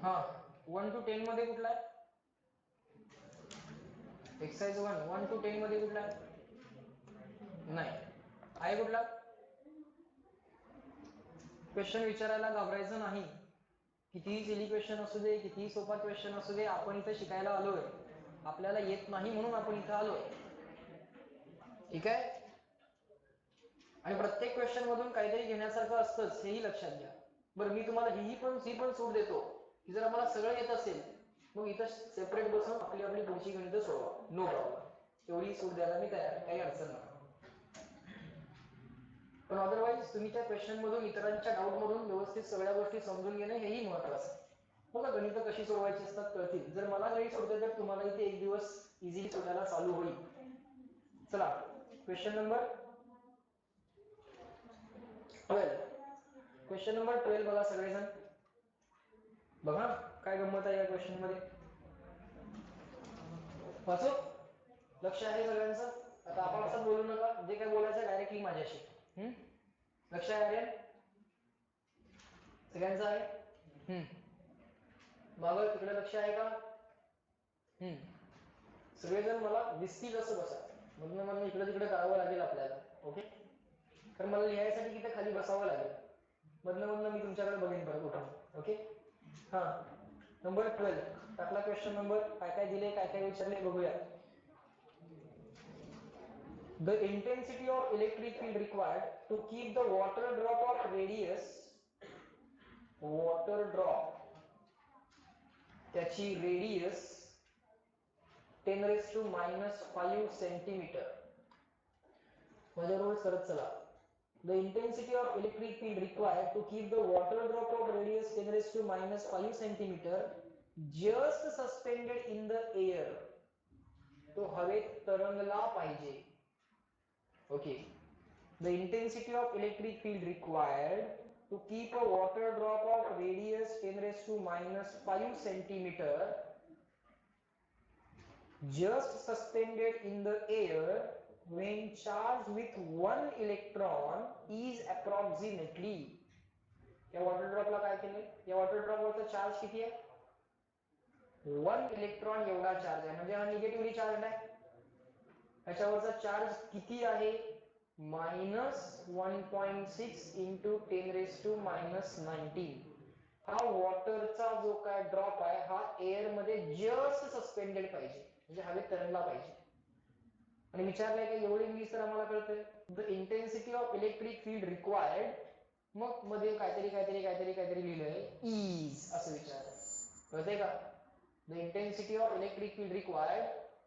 हा 1 to 10 मध्ये कुठला आहे? एक्सरसाइज 1 to 10 मध्ये कुठला आहे? नाही आहे कुठला? क्वेश्चन विचारायला घाबरायचं नाही. कितीही सिली क्वेश्चन असू दे, कितीही सोपा क्वेश्चन असू दे, आपण इथं शिकायला आलोय. आपल्याला येत नाही म्हणून आपण इथं आलोय. ठीक आहे. आणि प्रत्येक क्वेश्चन मधून काहीतरी घेण्यासारखं असतंच, हेही लक्षात घ्या. बरं, मी तुम्हाला ही पण सूट देतो की जर मला सगळं येत असेल मग इथं सेपरेट बसून आपली आपली पुढची गणितं सोडवा, नो प्रॉब्लेम. एवढी सूट द्यायला मी तयार, काही अडचण नाही. पण अदरवाईज तुम्ही त्या क्वेश्चन मधून इतरांच्या डाऊट मधून व्यवस्थित सगळ्या गोष्टी समजून घेणे हेही महत्वाचं आहे. बघा, गणितं कशी सोडवायची असतात कळतील. जर मला गणित सोडते तर तुम्हाला इथे एक दिवस इझिली सोडायला चालू होईल. चला, क्वेश्चन नंबर 12. क्वेश्चन नंबर 12 बघा सगळेजण. बघा काय गंमत आहे या क्वेश्चन मध्ये. वाचो, लक्ष आहे सगळ्यांचं. आता आपण असं बोलू नका, जे काय बोलायचं डायरेक्टली माझ्याशी. लक्ष आहे आर्यन सगळ्यांचं आहे? मागं तिकडे लक्ष आहे का? सगळेजण मला दिसतील असं बसा. मधनं इकडे तिकडे करावं लागेल आपल्याला. ओके, तर मला लिहायसाठी तिथे खाली बसावं लागेल. मधनं मी तुमच्याकडे बघेन परत उठून. ओके, हा नंबर 12 टाकला क्वेश्चन नंबर. काय काय दिले, काय काय विचारले बघूया. The intensity of electric field required to keep the water drop त्याची रेडियस 10⁻⁻5 सेंटीमीटर. माझ्याबरोबर करत चला. The intensity of electric field required to keep the water drop of radius 10⁻⁻5 centimeter just suspended in the air. तो हवेत तरंगला पाहिजे. Okay, the intensity of electric field required to keep a water drop of radius 10⁻⁻5 centimeter just suspended in the air when charged with 1 electron is approximately. या water ड्रॉपला काय केले? या water ड्रॉपवरचा charge किती आहे? 1 electron एवढा चार्ज आहे. म्हणजे हा निगेटिव्हली चार्ज आहे. याच्यावरचा चार्ज किती आहे? -1.6 इंटू 10⁻⁻19. हा वॉटरचा जो काय ड्रॉप आहे हा एअर मध्ये जस्ट सस्पेंडेड पाहिजे, म्हणजे हवेत तरंगला पाहिजे. आणि विचारलंय की एवढी इंग्लिश तर आम्हाला कळतंय. The intensity of electric field required, मग मध्ये काहीतरी लिहिलंय इज असं विचारलंय. कळतंय का? The intensity of electric field required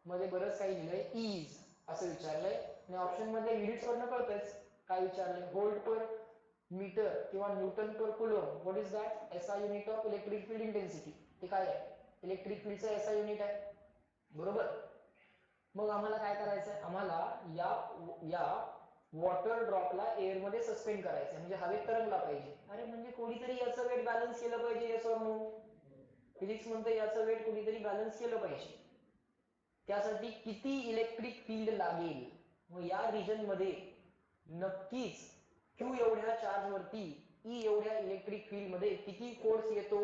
मध्ये बरंच काही लिहिलंय इज असं विचारलंय. आणि ऑप्शन मध्ये युनिट्स वरनं कळतंयच काय विचारलंय. व्होल्ट पर मीटर किंवा newton per coulomb. What is that? SI unit of electric field intensity. ते काय आहे? इलेक्ट्रिक फील्डचं एसआय युनिट आहे, बरोबर. मग आम्हाला काय करायचंय? आम्हाला या वॉटर ड्रॉपला एअर मध्ये सस्पेंड करायचंय, म्हणजे हवेत तरंगला पाहिजे. अरे म्हणजे कोणीतरी याचं वेट बॅलन्स केलं पाहिजे. Yes or no? फिजिक्स म्हणतं याचं वेट कोणीतरी बॅलन्स केलं पाहिजे. त्यासाठी किती इलेक्ट्रिक फील्ड लागेल? मग या रिजन मध्ये नक्कीच क्यू एवढ्या चार्ज वरती ई एवढ्या इलेक्ट्रिक फील्ड मध्ये किती फोर्स येतो?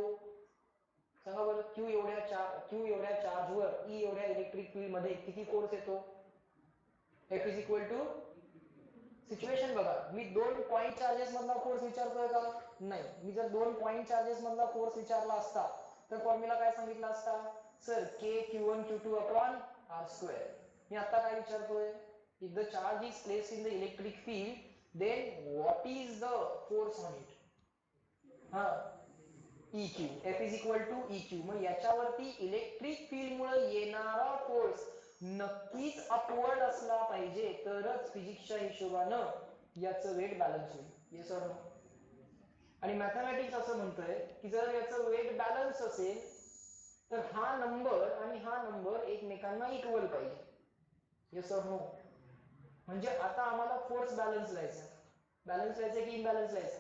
सांगा बरं. क्यू एवढ्या चार्ज वर ई एवढ्या इलेक्ट्रिक फील्ड मध्ये किती फोर्स येतो? F is equal to situation. बघा, मी 2 पॉइंट चार्जेस मधला फोर्स विचारतोय का? नाही. मी जर 2 पॉइंट चार्जेस मधला फोर्स विचारला असता तर फॉर्म्युला काय सांगितला असता? Sir K Q1 Q2 upon R². मी आता काय विचारतोय? If the charge is placed in the electric field then what is the force on it? हा, EQ. F is equal to EQ. मग याच्यावरती इलेक्ट्रिक फील्ड मुळे येणारा फोर्स नक्कीच upward असला पाहिजे, तरच फिजिक्सच्या हिशोबानं याचं वेट बॅलन्स होईल. Yes or no? आणि मॅथमॅटिक्स असं म्हणतंय की जर याचं वेट बॅलन्स असेल तर हा नंबर आणि हा नंबर एकमेकांना इक्वल पाहिजे. Yes or no? म्हणजे आता आम्हाला फोर्स बॅलन्स लिहायचा. बॅलन्स लिहायचं की इम्बॅलन्स लिहायचं?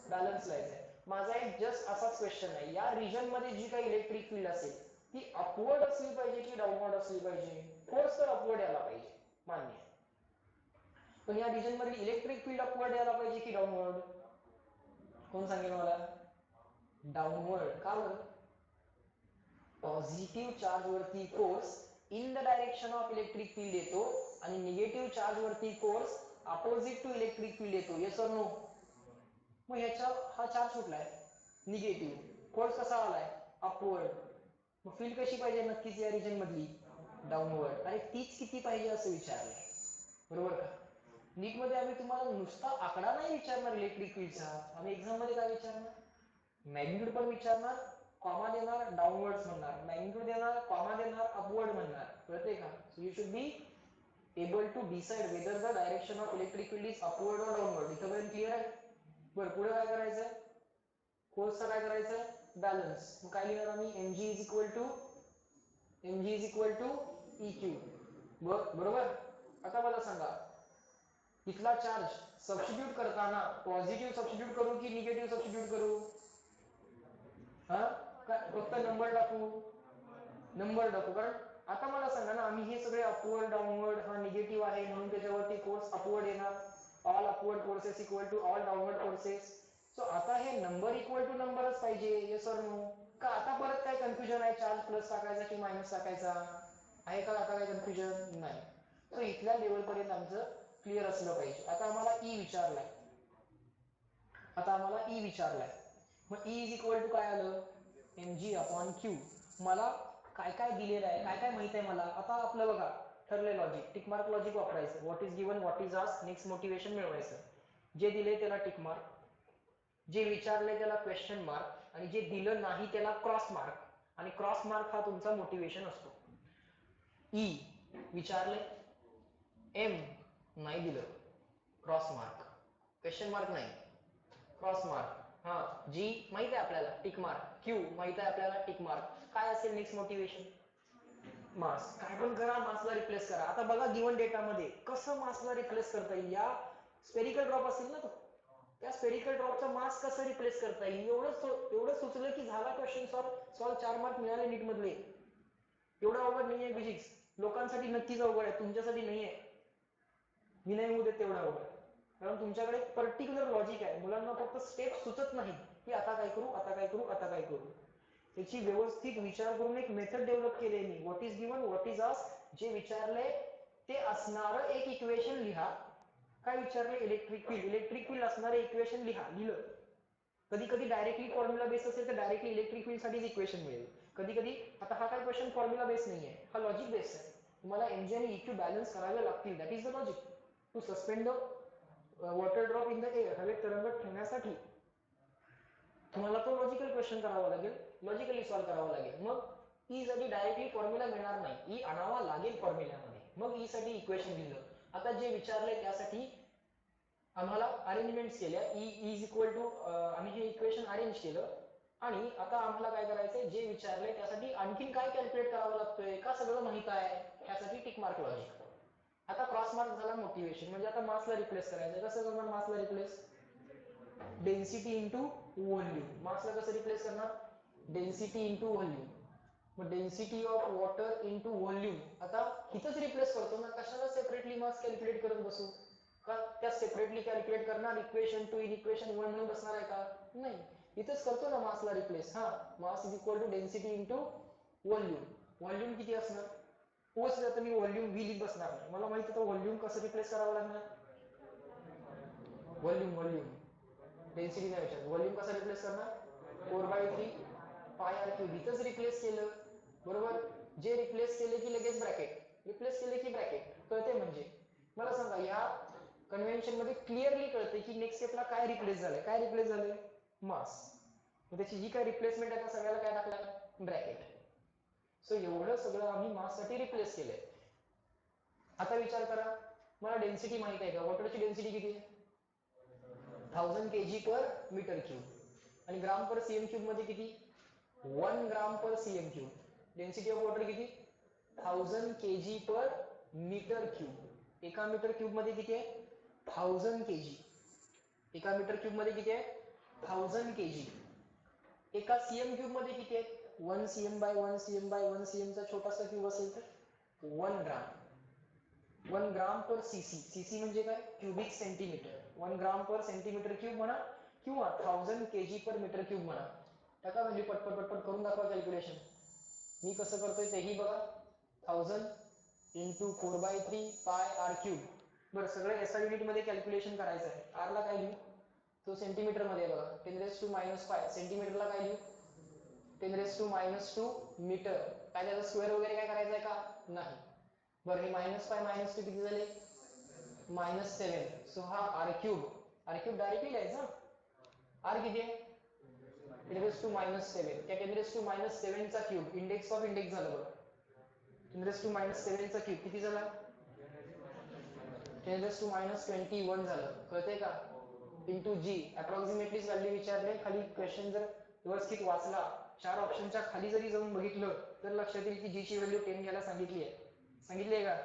बॅलन्स लिहायचं. माझा एक जस्ट असाच क्वेश्चन आहे. या रिजन मध्ये जी काही इलेक्ट्रिक फील्ड असेल ती अपवर्ड असली पाहिजे की डाऊनवर्ड असली पाहिजे? फोर्स तर अपवर्ड यायला पाहिजे, मान्य. पण या रिजन मध्ये इलेक्ट्रिक फील्ड अपवर्ड यायला पाहिजे की डाऊनवर्ड? कोण सांगेल मला? डाऊनवर्ड. का बरं? पॉझिटिव्ह चार्ज वरती force in the direction of electric field येतो आणि निगेटिव्ह चार्ज वरती force opposite to electric field येतो. Yes or no? मग ह्याच्या हा चार्ज कुठला आहे? निगेटिव्ह. फोर्स कसा आलाय? अपवर्ड. मग फील्ड कशी पाहिजे नक्कीच या रिजन मधली? डाऊनवर्ड. अरे तीच किती पाहिजे असं विचारलंय, बरोबर का? नीट मध्ये आम्ही तुम्हाला नुसता आकडा नाही विचारणार इलेक्ट्रिक फील्डचा, आम्ही एक्झाम मध्ये काय विचारणार? मॅग्निट्यूड पण विचारणार, कॉमा देणार, डाऊनवर्ड म्हणणार, मॅग्निट्यूड देणार, कॉमा देणार, अपवर्ड म्हणणार. कळते का? So you should be able to decide whether the direction of electric field is upward और डाऊनवर्ड. इथपर्यंत क्लिअर आहे? बरं, पुढे काय करायचंय? फोर्सचा काय करायचंय? बॅलन्स. मग काय लिहिणार आम्ही? mg is equal to EQ. बरोबर. आता मला सांगा, इथला चार्ज सबस्टिट्यूट करताना पॉझिटिव्ह सबस्टिट्यूट करू की निगेटिव्ह सबस्टिट्यूट करू? हा, फक्त नंबर टाकू? नंबर टाकू. कारण आता मला सांगा ना, आम्ही हे सगळे अपवर्ड डाऊनवर्ड, हा निगेटिव्ह आहे म्हणून त्याच्यावरती फोर्स अपवर्ड येणार. All upward forces equal to all downward forces. So आता हे नंबर इक्वल टू नंबरच पाहिजे. Yes or no? का आता परत काय कन्फ्युजन आहे? चार्ज प्लस टाकायचा की मायनस टाकायचा आहे का? आता काय कन्फ्युजन नाही. सो इथल्या लेवल पर्यंत आमचं क्लिअर असलं पाहिजे. आता आम्हाला ई विचारलाय. मग ई इज इक्वल टू काय आलं? mg upon Q. मला काय काय दिलेलं आहे, काय काय माहित आहे मला? आता आपलं बघा ठरलंय लॉजिक, टिक मार्क लॉजिक वापरायचं. What is given, what is asked, next motivation मिळवायचं. जे दिले त्याला टिक मार्क, जे विचारले त्याला क्वेश्चन मार्क, आणि जे दिलं नाही त्याला क्रॉस मार्क. आणि क्रॉस मार्क हा तुमचा मोटिवेशन असतो. ई विचारले, एम नाही दिलं, क्रॉस मार्क. क्वेश्चन मार्क नाही, क्रॉस मार्क. हा, जी माहित आहे आपल्याला, टिक मार्क. क्यू माहित आहे आपल्याला, टिक मार्क. काय असेल नेक्स्ट मोटिवेशन? मास. काय पण करा, मासला रिप्लेस करा. आता बघा गिवन डेटामध्ये कसं मासला रिप्लेस करता येईल. या स्पेरिकल ड्रॉप असेल ना तो, त्या स्पेरिकल ड्रॉपचा मास कसं रिप्लेस करता येईल एवढं सुचलं की झाला क्वेश्चन सॉल्व. 4 मार्क मिळाले नीट मधले. एवढं अवघड नाहीये फिजिक्स. लोकांसाठी नक्कीच अवघड आहे, तुमच्यासाठी नाहीये. मी नाही होऊ देत तेवढं अवघड, कारण तुमच्याकडे पर्टिक्युलर लॉजिक आहे. मुलांना फक्त स्टेप सुचत नाही की आता काय करू, आता काय करू, आता काय करू. त्याची व्यवस्थित विचार करून एक मेथड डेव्हलप केली मी. What is given, what is asked, जे विचारले ते असणारं एक इक्वेशन लिहा. काय विचारले? इलेक्ट्रिक फील्ड असणारं इक्वेशन लिहिलं. कधी कधी डायरेक्टली फॉर्म्युला बेस असेल तर डायरेक्टली इलेक्ट्रिक फील्ड साठीच इक्वेशन मिळेल. कधी कधी, आता हा काय क्वेश्चन फॉर्म्युला बेस नाहीये, हा लॉजिक बेस आहे. तुम्हाला एमजी आणि इक्यू बॅलन्स करावे लागतील. That is the logic. To suspend the water drop in the air, हवेत तरंगत ठेवण्यासाठी तुम्हाला तो लॉजिकल क्वेश्चन करावा लागेल, लॉजिकली सॉल्व्ह करावा लागेल. मग ई साठी डायरेक्टली फॉर्म्युला मिळणार नाही, ई आणावा लागेल फॉर्म्युल्यामध्ये. मग ई साठी इक्वेशन लिहिलं. आता जे विचारले त्यासाठी आम्हाला अरेंजमेंट्स केल्या. ई इज इक्वल टू, आम्ही हे इक्वेशन अरेंज केलं. आणि आता आम्हाला काय करायचंय, जे विचारले त्यासाठी आणखीन काय कॅल्क्युलेट करावं लागतंय का सगळं माहित आहे, त्यासाठी टिक मार्क लॉजिक. आता क्रॉस मार्क झाला मोटिवेशन. म्हणजे आता मासला रिप्लेस करायचं. कसं करणार मासला रिप्लेस? Density into volume. मासला कसं रिप्लेस करणार? Density into volume. मग density of water into volume. आता इथंच रिप्लेस करतो ना, कशाला सेपरेटली मास कॅल्क्युलेट करत बसू? का त्या सेपरेटली कॅल्क्युलेट करणार इक्वेशन 2 इन इक्वेशन 1 म्हणून बसणार आहे का? नाही, इथंच करतो ना मासला रिप्लेस. हा, mass is equal to density into volume. Volume किती असणार? पोच जातं मी व्हॉल्यूम व्ही लिहित बसणार नाही. मला माहिती तर व्हॉल्यूम कसं रिप्लेस करावं लागणार. व्हॉल्यूम डेन्सिटी नाही विचारत, व्हॉल्यूम कसा रिप्लेस करणार? 4/3 पाय आर क्यूब. इथंच रिप्लेस केलं, बरोबर. जे रिप्लेस केले की लगेच ब्रॅकेट, रिप्लेस केले की ब्रॅकेट. कळते? म्हणजे मला सांगा, या कन्व्हेन्शन मध्ये क्लिअरली कळते की नेक्स्ट स्टेपला काय रिप्लेस झालंय. काय रिप्लेस झालंय? मास. त्याची जी काय रिप्लेसमेंट आहे त्या सगळ्याला काय टाकलं? ब्रॅकेट. सो एवढं सगळं आम्ही मास साठी रिप्लेस केलंय. आता विचार करा, मला डेन्सिटी माहित आहे का? वॉटरची डेन्सिटी किती आहे? 1000 kg पर मीटर क्यूब. आणि ग्राम पर सीएम क्यूब मध्ये किती? 1 gram per CM cube. Density of water किती? 1000 kg पर मीटर क्यूब. एका मीटर क्यूब मध्ये किती आहे? 1000 kg. एका मीटर क्यूब मध्ये किती आहे? 1000 kg. एका सीएम क्यूब मध्ये किती आहे? 1 cm by 1 cm by 1 cm चा छोटासा क्यूब असेल तर 1 ग्राम. 1 ग्राम पर सीसी. सीसी म्हणजे काय? Cubic centimetre. 1 ग्राम पर सेंटीमीटर क्यूब म्हणा किंवा 1000 kg पर मीटर क्यूब म्हणा. टाका म्हणजे पटपट करून दाखवा कॅल्क्युलेशन. मी कसं करतोय तेही बघा. 1000 इंटू 4/3 पाय आर क्यूब. बरं, सगळं एसआय युनिट मध्ये कॅल्क्युलेशन करायचं आहे. आर ला काय लिहू? तो सेंटीमीटर मध्ये आहे बघा. 10⁻⁵. सेंटीमीटरला काय लिहू? 10⁻² मीटर. काय त्याचा स्क्वेअर वगैरे काय करायचं आहे का? नाही. बरं, हे -5 -2 किती झाले? -7. सो हा आर क्यूब डायरेक्टली लिहायचा. आर किती आहे? 10⁻⁷. त्या 10⁻⁷ चा क्यूब इंडेक्स ऑफ इंडेक्स झालं बघा. 10⁻⁷ चा क्यूब किती झाला? 10⁻21 झालं. कळतंय का? इंटू जी. अप्रॉक्सिमेटली व्हॅल्यू विचारले. खाली क्वेश्चन जर व्यवस्थित वाचला, 4 ऑप्शनच्या खाली जरी जाऊन बघितलं तर लक्षात येईल की जी ची व्हॅल्यू 10 घ्यायला सांगितली आहे का?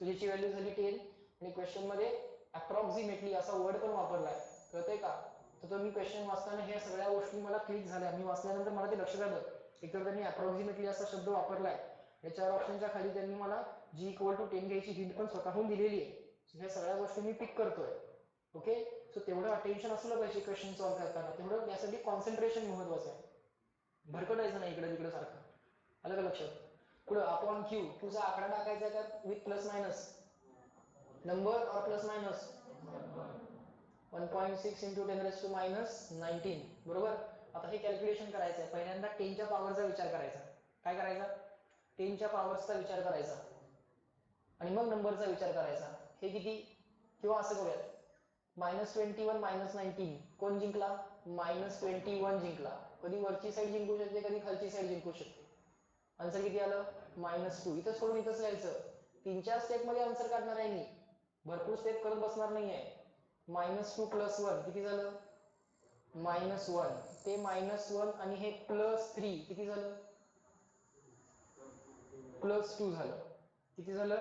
जी ची व्हॅल्यू झाली 10 आणि क्वेश्चन मध्ये अप्रॉक्सिमेटली असा वर्ड पण वापरलाय. कळतंय का? तर तुम्ही क्वेश्चन वाचताना ह्या सगळ्या गोष्टी मला क्लिक झाल्या. मी वाचल्यानंतर मला ते लक्षात आलं. एकतर त्यांनी अप्रॉक्सिमेटली असा शब्द वापरलाय. या 4 ऑप्शनच्या खाली त्यांनी मला जी इक्वल टू 10 घ्यायची हिंट पण स्वतःहून दिलेली आहे. ह्या सगळ्या गोष्टी मी पिक करतोय. ओके, सो तेवढं अटेन्शन असलं पाहिजे क्वेश्चन सॉल्व्ह करताना. तेवढं यासाठी कॉन्सन्ट्रेशन महत्वाचं आहे. भरकटायचं नाही इकडे तिकडे सारखं. आलं का लक्षात? पुढे अपॉन क्यू. क्यूचा आकडा टाकायचा आहे का विथ प्लस मायनस? नंबर और प्लस मायनस? 1.6 इंटू 10⁻⁻19. बरोबर. आता हे कॅल्क्युलेशन करायचं आहे. पहिल्यांदा 10च्या पॉवरचा विचार करायचा. काय करायचा? 10च्या पॉवरचा विचार करायचा आणि मग नंबरचा विचार करायचा. हे किती? किंवा असं करूयात, -21 -19 कोण जिंकला? -21 जिंकला. कधी वरची साईड जिंकू शकते, कधी खालची साईड जिंकू शकते. आन्सर किती आलं? -2. इथं सोडून इथंच लिहायचं. 3-4 स्टेप मध्ये आन्सर काढणार आहे मी. भरपूर स्टेप करत बसणार नाहीये. -2 + 1 किती झालं? -1. ते -1 आणि हे +3 किती झालं? +2 झालं. किती झालं?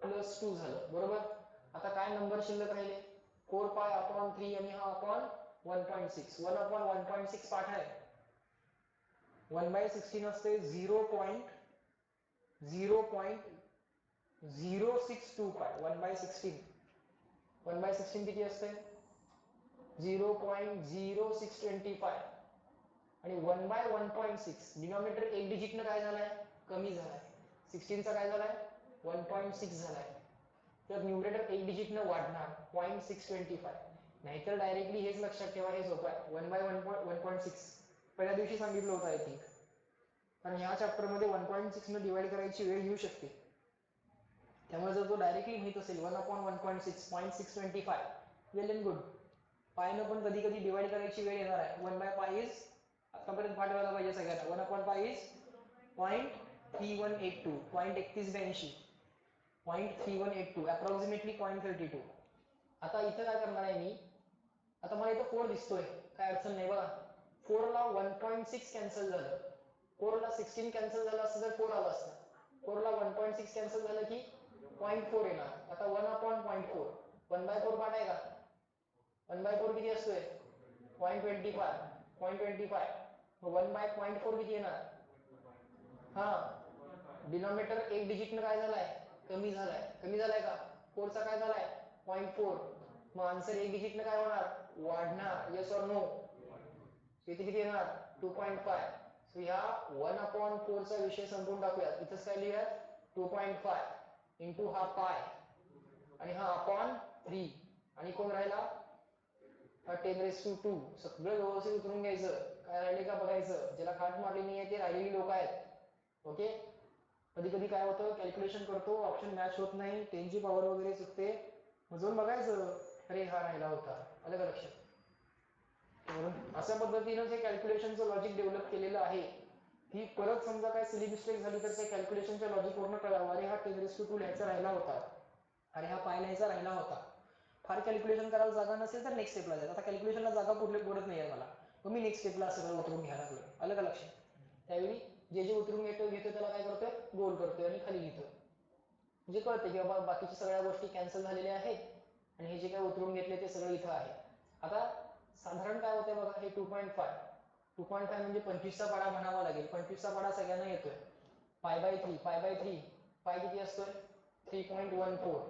+2 झालं. बरोबर. आता काय नंबर शिल्लक राहिले? 4π/3 आणि हा अपॉन 1.6. 1/1.6 पाठ आहे. 1/16 असते 0.062π. 1/16. 1/16 किती असते? 0.0625. आणि 1/1.6 डिनॉमिनेटर एक डिजिटनं काय झालाय? कमी झालाय. 16चा काय झालाय? 1.6 झालाय. तर न्यूमरेटर एक डिजिटनं वाढणार 0.625. नाहीतर डायरेक्टली हेच लक्षात ठेवा, हे सोपं आहे. 1/1.6 पहिल्या दिवशी सांगितलं होतं आय थिंक. कारण ह्या चॅप्टर मध्ये 1.6 न डिवाइड करायची वेळ येऊ शकते. त्यामुळे जर तो डायरेक्टली माहित असेल 1/1.6 0.625 वेल अँड गुड. पायनं पण कधी कधी डिवाइड करायची वेळ येणार आहे. 1/π इज आतापर्यंत पाठ व्हायला पाहिजे सगळ्यांना. 1/π इज 0.3182. 0.3182. 0.3182 अप्रॉक्सिमेटली 0.32. आता इथं काय करणार आहे मी? आता मला इथं 4 दिसतोय, काय अडचण नाही बघा. 4 ला 1.6 कॅन्सल झालं. 4 ला 16 कॅन्सल झालं असतं तर 4 आलं असतं. 4 ला 1.6 कॅन्सल झालं की 0.4 येणार. आता 1/0.4. 1/4 पाठ आहे का? 1/4 किती असतोय? 0.25. 0.25. 1/0.4 किती येणार? हा, डिनॉमिनेटर एक डिजिटनं काय झालाय? कमी झालाय. कमी झालाय का? 4चा काय झालाय? 0.4. मग आन्सर एक डिजिटनं काय होणार? वाढणार. Yes or no? इथे किती येणार? 2.5. सो ह्या 1/4 चा विषय संपवून टाकूयात. इथंच काय लिहूयात? 2.5 इंटू हा पाय आणि हा अपॉन 3 आणि कोण राहिला? हा 10⁻². सगळं व्यवस्थित उतरून घ्यायचं. काय राहिले का बघायचं. ज्याला खाट मारली नाहीये ते राहिलेली लोक आहेत. ओके. कधी कधी काय होतं, कॅल्क्युलेशन करतो, ऑप्शन मॅच होत नाही, 10ची पॉवर वगैरे चुकते, जाऊन बघायचं, अरे हा राहिला होता. आलं का लक्षात? अशा पद्धतीनं जे कॅल्क्युलेशनचं लॉजिक डेव्हलप केलेलं आहे, ही परत समजा काय सिली मिस्टेक झाली तर त्या कॅल्क्युलेशनच्या लॉजिक वरून कळावं, अरे हा 10⁻² लिहायचा राहिला होता, अरे हा पाय लिहायचा राहिला होता. फार कॅल्क्युलेशन करायला जागा नसेल तर नेक्स्ट स्टेपला जायचं. आता कॅल्क्युलेशनला जागा पडत नाही आहे मला, मग मी नेक्स्ट स्टेपला सगळं उतरून घ्यायला लागलो. आलं का लक्षात? त्यावेळी जे उतरून घेतो त्याला काय करतोय? गोल करतोय आणि खाली घेतो. म्हणजे कळते की बाबा बाकीच्या सगळ्या गोष्टी कॅन्सल झालेल्या आहेत आणि हे जे काय उतरून घेतले ते सगळं इथं आहे. आता साधारण काय होतंय बघा, हे 2.5 म्हणजे 25चा पाडा म्हणावा लागेल. 25चा पाडा सगळ्यांना येतोय. π/3 पाय किती असतोय? 3.14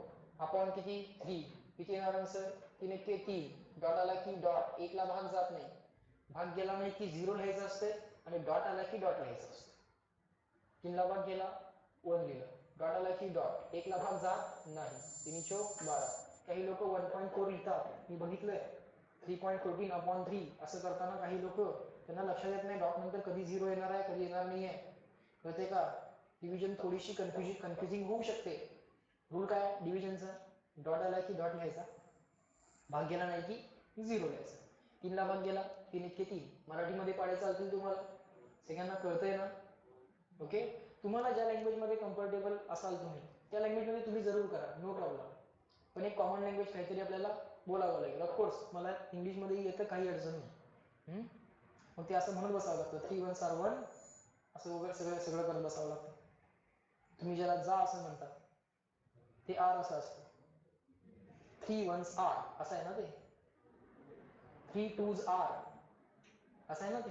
अपॉन किती? 3 किती येणार आन्सर? 3 डॉट आला की डॉट 1 ला भाग जात नाही, भाग गेला नाही की 0 लिहायचं असते आणि डॉट आला की डॉट लिहायचं असतं. तीनला भाग गेला 1 लिहिलं, डॉट आला की डॉट, एकला भाग जात नाही, 3 चौक 12. काही लोक 1.4 लिहितात, मी बघितलंय 3.14/3 असं करताना काही लोक, त्यांना लक्षात येत नाही डॉट नंतर कधी 0 येणार आहे कधी येणार नाही आहे, कळते का? डिव्हिजन थोडीशी कन्फ्युजिंग होऊ शकते. रूल काय डिव्हिजनचा? डॉट आला की डॉट लिहायचा, भाग गेला नाही की 0 लिहायचा. 3ला भाग गेला 3 1 3, मराठीमध्ये पाडे चालतील तुम्हाला, सगळ्यांना कळतंय ना? ओके, तुम्हाला ज्या लँग्वेज मध्ये कम्फर्टेबल असाल तुम्ही त्या लँग्वेज मध्ये तुम्ही जरूर करा, नो प्रॉब्लेम. पण एक कॉमन लँग्वेज काहीतरी आपल्याला बोलावं लागेल. ऑफकोर्स मला इंग्लिश मध्ये येतं, काही अडचण नाही, मग ते असं म्हणून बसावं लागतं 3 1s are 1 असं वगैरे सगळं करत बसावं लागतं. तुम्ही ज्याला जा असं म्हणता ते आर असं असतं, 3 1s are असं आहे ना ते, 3 2s are असं आहे ना ते,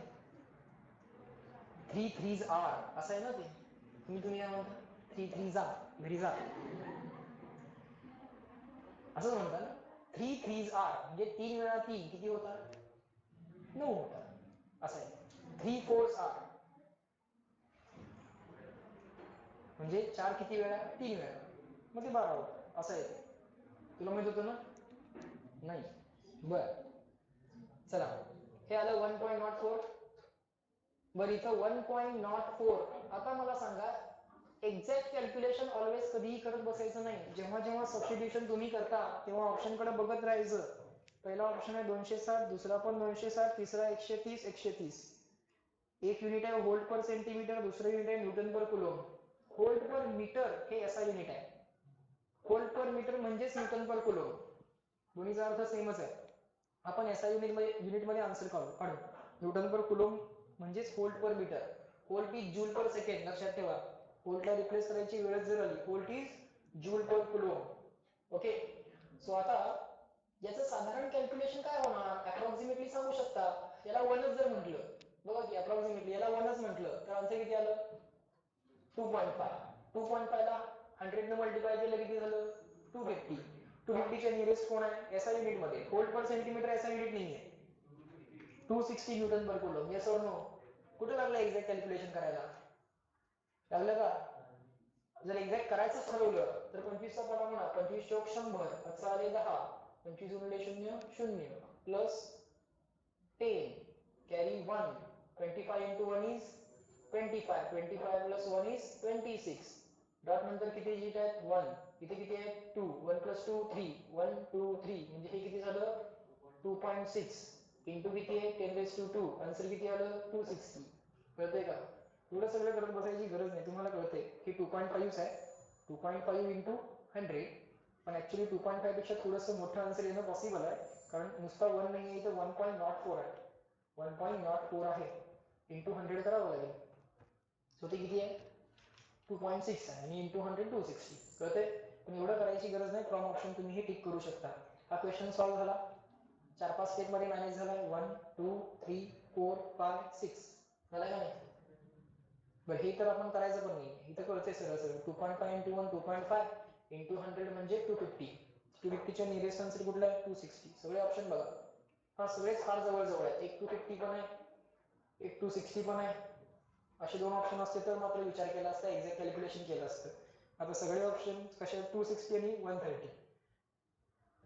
3 3s are असं आहे ना ते. तुम्ही काय म्हणता? 3 3 जा, घरी जा असं म्हणता ना. 3 3s are म्हणजे 3 वेळा 3 किती होतात? 9 होतात, असं आहे. 3 4s are म्हणजे 4 किती वेळा? 3 वेळा, मग ते 12 होतात, असं आहे. तुला माहित होतं ना? नाही, बर. चला, हे आलं 1.04. बरं, इथं 1.04. आता मला सांगा, एक्झॅक्ट कॅल्क्युलेशन ऑलवेज कधीही करत बसायचं नाही. जेव्हा जेव्हा सबस्टिट्यूशन तुम्ही करता तेव्हा ऑप्शन कडे बघत राहायचं. पहिला ऑप्शन आहे 260, दुसरा पण 260, तिसरा 130 130. एक युनिट आहे व्होल्ट पर सेंटीमीटर, दुसरं युनिट आहे newton per coulomb. Volt per metre हे एसआय युनिट आहे, व्होल्ट पर मीटर म्हणजेच न्यूटन पर कुलोम, दोन्हीचा अर्थ सेमच आहे. आपण एसआय युनिट मध्ये आन्सर काढू. न्यूटन पर कुलोम म्हणजेच volt per metre, volt is joule per second, लक्षात ठेवा. व्होल्टला रिप्लेस करायची वेळच जर आली, volt is joule per coulomb. Okay, so आता याचं साधारण कॅल्क्युलेशन काय होणार, अप्रॉक्सिमेटली सांगू शकता. याला 1च जर म्हटलं, बघा की अप्रॉक्सिमेटली याला 1च म्हटलं तर आन्सर किती आलं? 2.5. 2.5 ला 100 ने मल्टिप्लाय केलं किती झालं? 250. 250 च्या नियरेस्ट कोण आहे? एसआय युनिट मध्ये. Volt per centimetre SI unit नाहीये. 260 न्यूटन पर कुलोम. येस और नो? कुठे लागलं एक्झॅक्ट कॅल्क्युलेशन करायला? लागलं का? जर एक्झॅक्ट करायचं ठरवलं तर 25 चा पडा म्हणा, 25 चौक 100, अच्छा आले 10, 25 गुणिले 0 0 plus 10 carry 1, 25 into 1 is 25, 25 plus 1 is 26. Dot नंतर किती डिजिट आहेत? 1. इथे किती आहेत? 2. 1 plus 2 3, 1 2 3 म्हणजे हे किती झालं? 2.6 इंटू किती आहे? 10⁻². आन्सर किती आलं? 260. कळतंय का? एवढं सगळं करत बसायची गरज नाही, तुम्हाला कळतंय की 2.5 आहे, 2.5 into 100. पण ऍक्च्युली 2.5 पेक्षा थोडंसं मोठं आन्सर येणं पॉसिबल आहे, कारण नुसता 1 नाही आहे, इथं 1.04 आहे. 1.04 आहे इंटू 100 करावं लागेल. सो ते किती आहे? 2.6 आहे आणि इंटू 100 260. कळतंय? पण एवढं करायची गरज नाही, फ्रॉम ऑप्शन तुम्ही हे टिक करू शकता. हा क्वेश्चन सॉल्व्ह झाला, 4-5 स्टेप मध्ये मॅनेज झालाय. 1 2 3 4 5 6 झालाय का नाही? बरं, हे तर आपण करायचं पण नाही, इथं कळतंय सरळ सरळ. 2.5 into 1 2.5 इंटू 100 म्हणजे 250. 250 च्या नियरेस्ट आन्सर कुठला आहे? 260. सगळे ऑप्शन बघा, हा सगळेच फार जवळ जवळ आहे. एक 250 पण आहे, एक 260 पण आहे. असे दोन ऑप्शन असते तर मात्र विचार केला असता, एक्झॅक्ट कॅल्क्युलेशन केलं असतं. आता सगळे ऑप्शन कसे? 260 आणि 130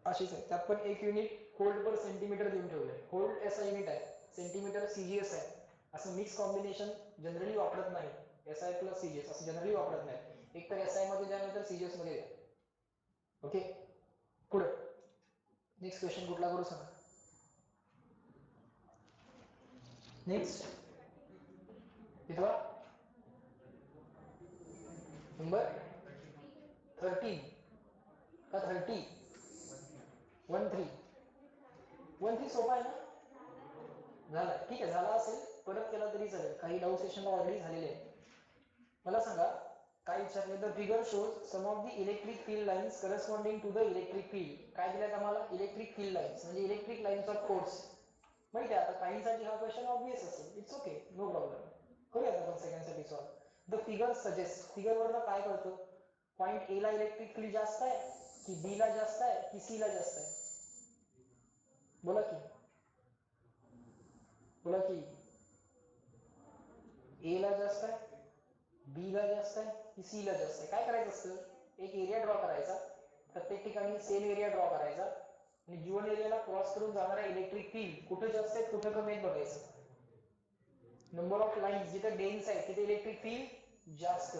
अशीच आहे. त्यात पण एक युनिट व्होल्ट पर सेंटीमीटर देऊन ठेवलंय. व्होल्ट एसआय युनिट आहे, सेंटीमीटर सीजीएस आहे. असं मिक्स कॉम्बिनेशन जनरली वापरत नाही, एसआय प्लस सीजीएस असं जनरली वापरत नाही. एक तर एसआय मध्ये द्या, नंतर सीजीएस मध्ये द्या. ओके, पुढे नेक्स्ट क्वेश्चन कुठला करू सांगा? नेक्स्ट कितवा? नंबर 13 का 30? 13 सोपा आहे ना? झाला, ठीक आहे, झाला असेल परत केला तरी चालेल, काही डाऊट सेशनला ऑलरेडी झालेले आहे. मला सांगा, काय विचारले? The figure shows some of the electric field lines corresponding to the electric field. काय दिलं आम्हाला? इलेक्ट्रिक फील्ड लाईन्स म्हणजे इलेक्ट्रिक लाईन्स ऑफ फोर्स. माहिती आहे, आता काहींसाठी हा क्वेश्चन ऑब्वियस असेल, इट्स ओके, नो प्रॉब्लेम. करूया आपण सेकंडसाठी solve. The figure suggest, figure वरनं काय कळतं? पॉइंट ए ला इलेक्ट्रिक फील्ड जास्त आहे की बी ला जास्त आहे की सी ला जास्त आहे? बोला की, बोला की. ए ला जास्त आहे, बी ला जास्त आहे की सी ला जास्त आहे? काय करायचं असतं, एक एरिया ड्रॉ करायचा, प्रत्येक ठिकाणी सेम एरिया ड्रॉ करायचा आणि गिवन एरियाला क्रॉस करून जाणारा इलेक्ट्रिक फील्ड कुठे जास्त आहे कुठे कमी आहे बघायचं. नंबर ऑफ लाईन्स जिथे डेन्स आहे तिथे इलेक्ट्रिक फील्ड जास्त,